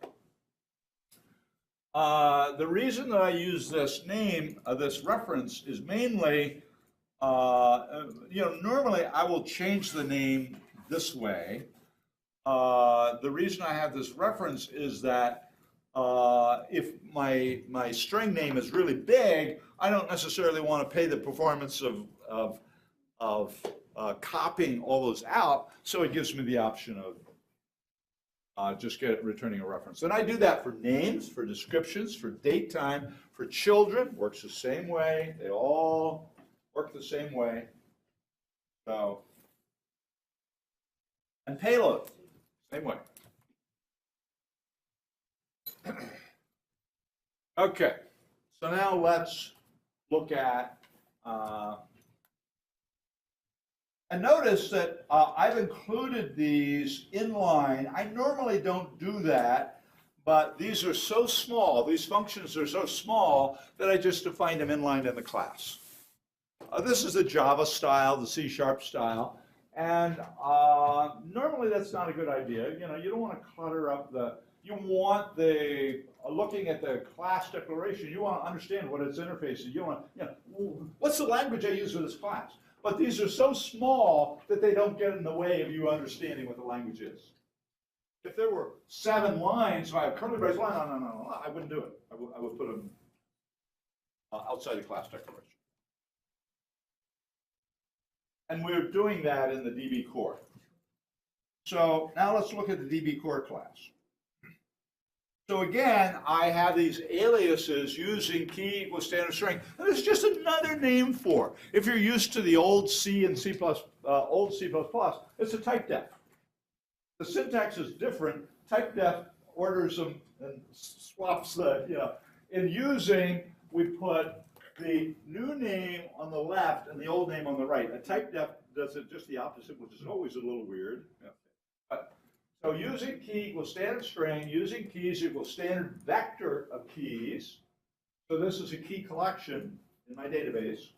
The reason that I use this name, this reference, is mainly, normally I will change the name this way. The reason I have this reference is that if my string name is really big, I don't necessarily want to pay the performance of copying all those out, so it gives me the option of just returning a reference. And I do that for names, for descriptions, for date time, for children, works the same way. They all work the same way. So, and payload, same way. Okay, so now let's look at, and notice that I've included these in line. I normally don't do that, but these are so small, these functions are so small that I just defined them in line in the class. This is the Java style, the C# style, and normally that's not a good idea. You know, you don't want to clutter up you want looking at the class declaration, you want to understand what its interface is. You want, what's the language I use for this class? But these are so small that they don't get in the way of you understanding what the language is. If there were 7 lines, if I have curly brace line, no, I wouldn't do it. I would put them outside the class declaration. And we're doing that in the DB core. So now let's look at the DB core class. So again, I have these aliases using key equals standard string. And there's just another name for. If you're used to the old C and C++, old C++, it's a type def. The syntax is different. Type def orders them and swaps the, In using, we put the new name on the left and the old name on the right. A type def does it just the opposite, which is always a little weird. So using key equals standard string, using keys equals standard vector of keys. So this is a key collection in my database.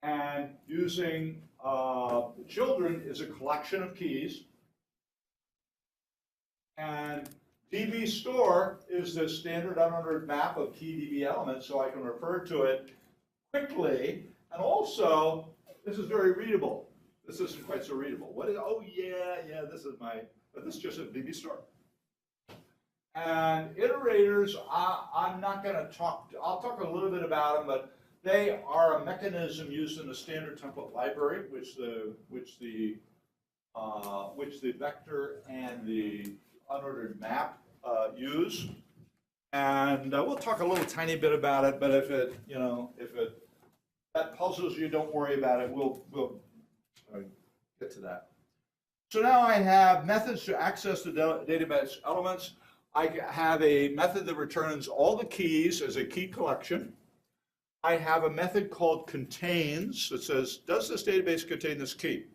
And using children is a collection of keys. And DB store is the standard unordered map of key DB elements, so I can refer to it quickly. And also, this is very readable. This isn't quite so readable. What is, oh yeah, this is my, but this is just a DB store. And iterators, I'm not going to talk, I'll talk a little bit about them, but they are a mechanism used in the standard template library, which the vector and the unordered map use. And we'll talk a little tiny bit about it, but if that puzzles you, don't worry about it. We'll get to that. So now I have methods to access the database elements. I have a method that returns all the keys as a key collection. I have a method called contains that says, does this database contain this key?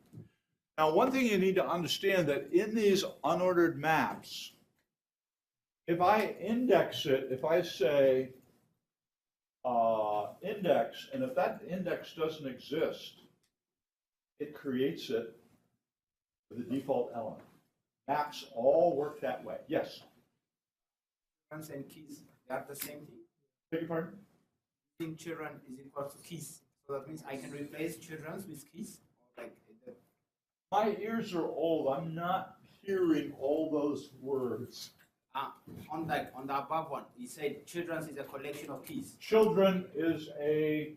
Now, one thing you need to understand that in these unordered maps, if I index it, if I say index, and if that index doesn't exist, it creates it with the default element. Maps all work that way. Yes? Children and keys, they are the same thing. Beg your pardon? Think children is equal to keys. So that means I can replace children with keys. Like My ears are old. I'm not hearing all those words. on the above one, you said children is a collection of keys. Children is a,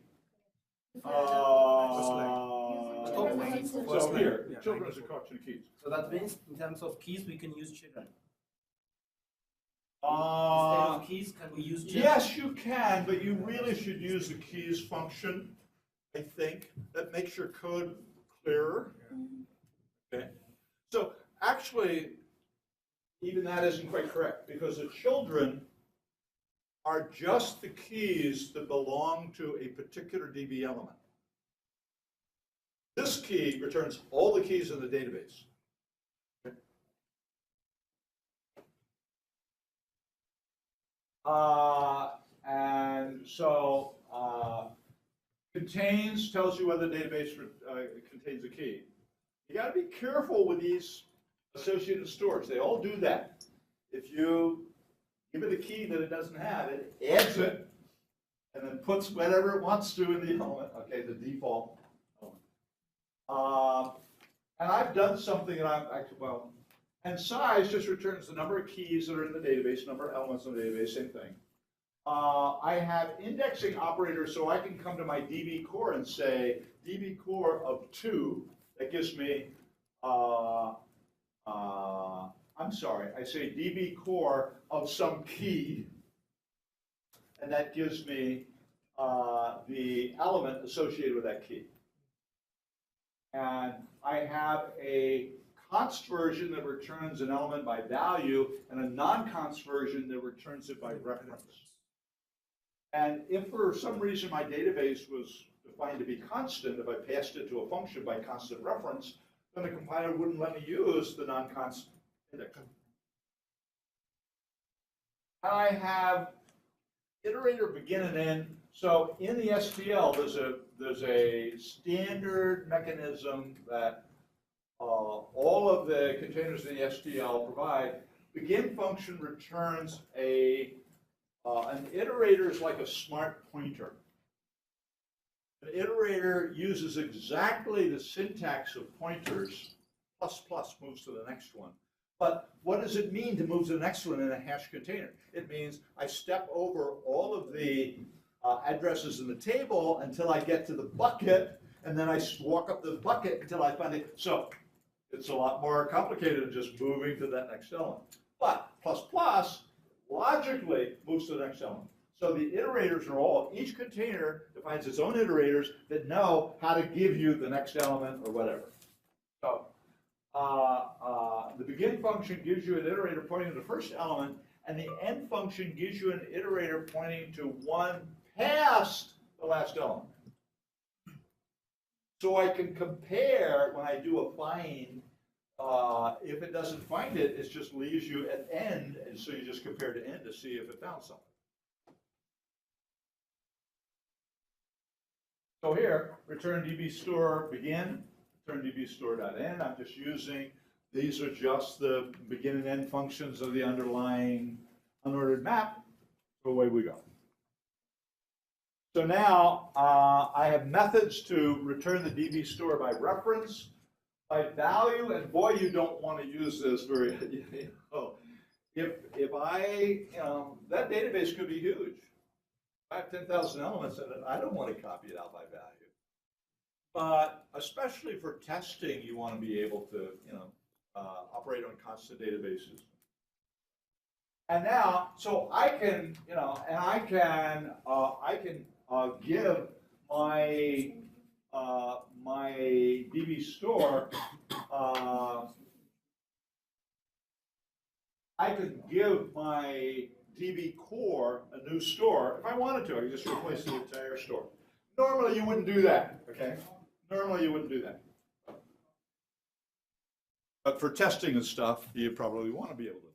so here, Yeah, children is a collection of keys. So that means in terms of keys, we can use children. Instead Uh, of keys, can we use children? yes, you can, but you really should use the keys function, I think. That makes your code clearer. Okay, so actually, even that isn't quite correct, because the children are just the keys that belong to a particular DB element. This key returns all the keys in the database. Okay. And so contains tells you whether the database contains a key. You got to be careful with these associated stores. They all do that. If you give it a key that it doesn't have, it adds it and then puts whatever it wants to in the element. Okay, the default element. And I've done something that I'm actually, well, and size just returns the number of keys that are in the database, number of elements in the database, same thing. I have indexing operators, so I can come to my DB core and say DB core of 2. That gives me, I'm sorry, I say DB core of some key, and that gives me the element associated with that key. And I have a const version that returns an element by value, and a non-const version that returns it by reference. And if for some reason my database was defined to be constant, if I passed it to a function by constant reference, then the compiler wouldn't let me use the non-const index. I have iterator begin and end. So in the STL, there's a standard mechanism that all of the containers in the STL provide. Begin function returns an iterator is like a smart pointer. An iterator uses exactly the syntax of pointers. Plus plus moves to the next one. But what does it mean to move to the next one in a hash container? It means I step over all of the addresses in the table until I get to the bucket, and then I walk up the bucket until I find it. So it's a lot more complicated than just moving to that next element. But plus plus logically moves to the next element. So the iterators are each container defines its own iterators that know how to give you the next element or whatever. So the begin function gives you an iterator pointing to the first element, and the end function gives you an iterator pointing to one past the last element. So I can compare when I do a find. If it doesn't find it, it just leaves you at end, and so you just compare to end to see if it found something. So here, return DB store begin, return DB store.end. I'm just using, these are just the begin and end functions of the underlying unordered map. So away we go. So now I have methods to return the DB store by reference, by value, and boy, you don't want to use this very, if I, that database could be huge. I have 10,000 elements in it, I don't want to copy it out by value. But especially for testing, you want to be able to, operate on constant databases. And now, so I can, and I can give my my DB store. I could give my DB core a new store if I wanted to. I could just replace the entire store. Normally, you wouldn't do that. Okay. Normally, you wouldn't do that. But for testing and stuff, you probably want to be able to.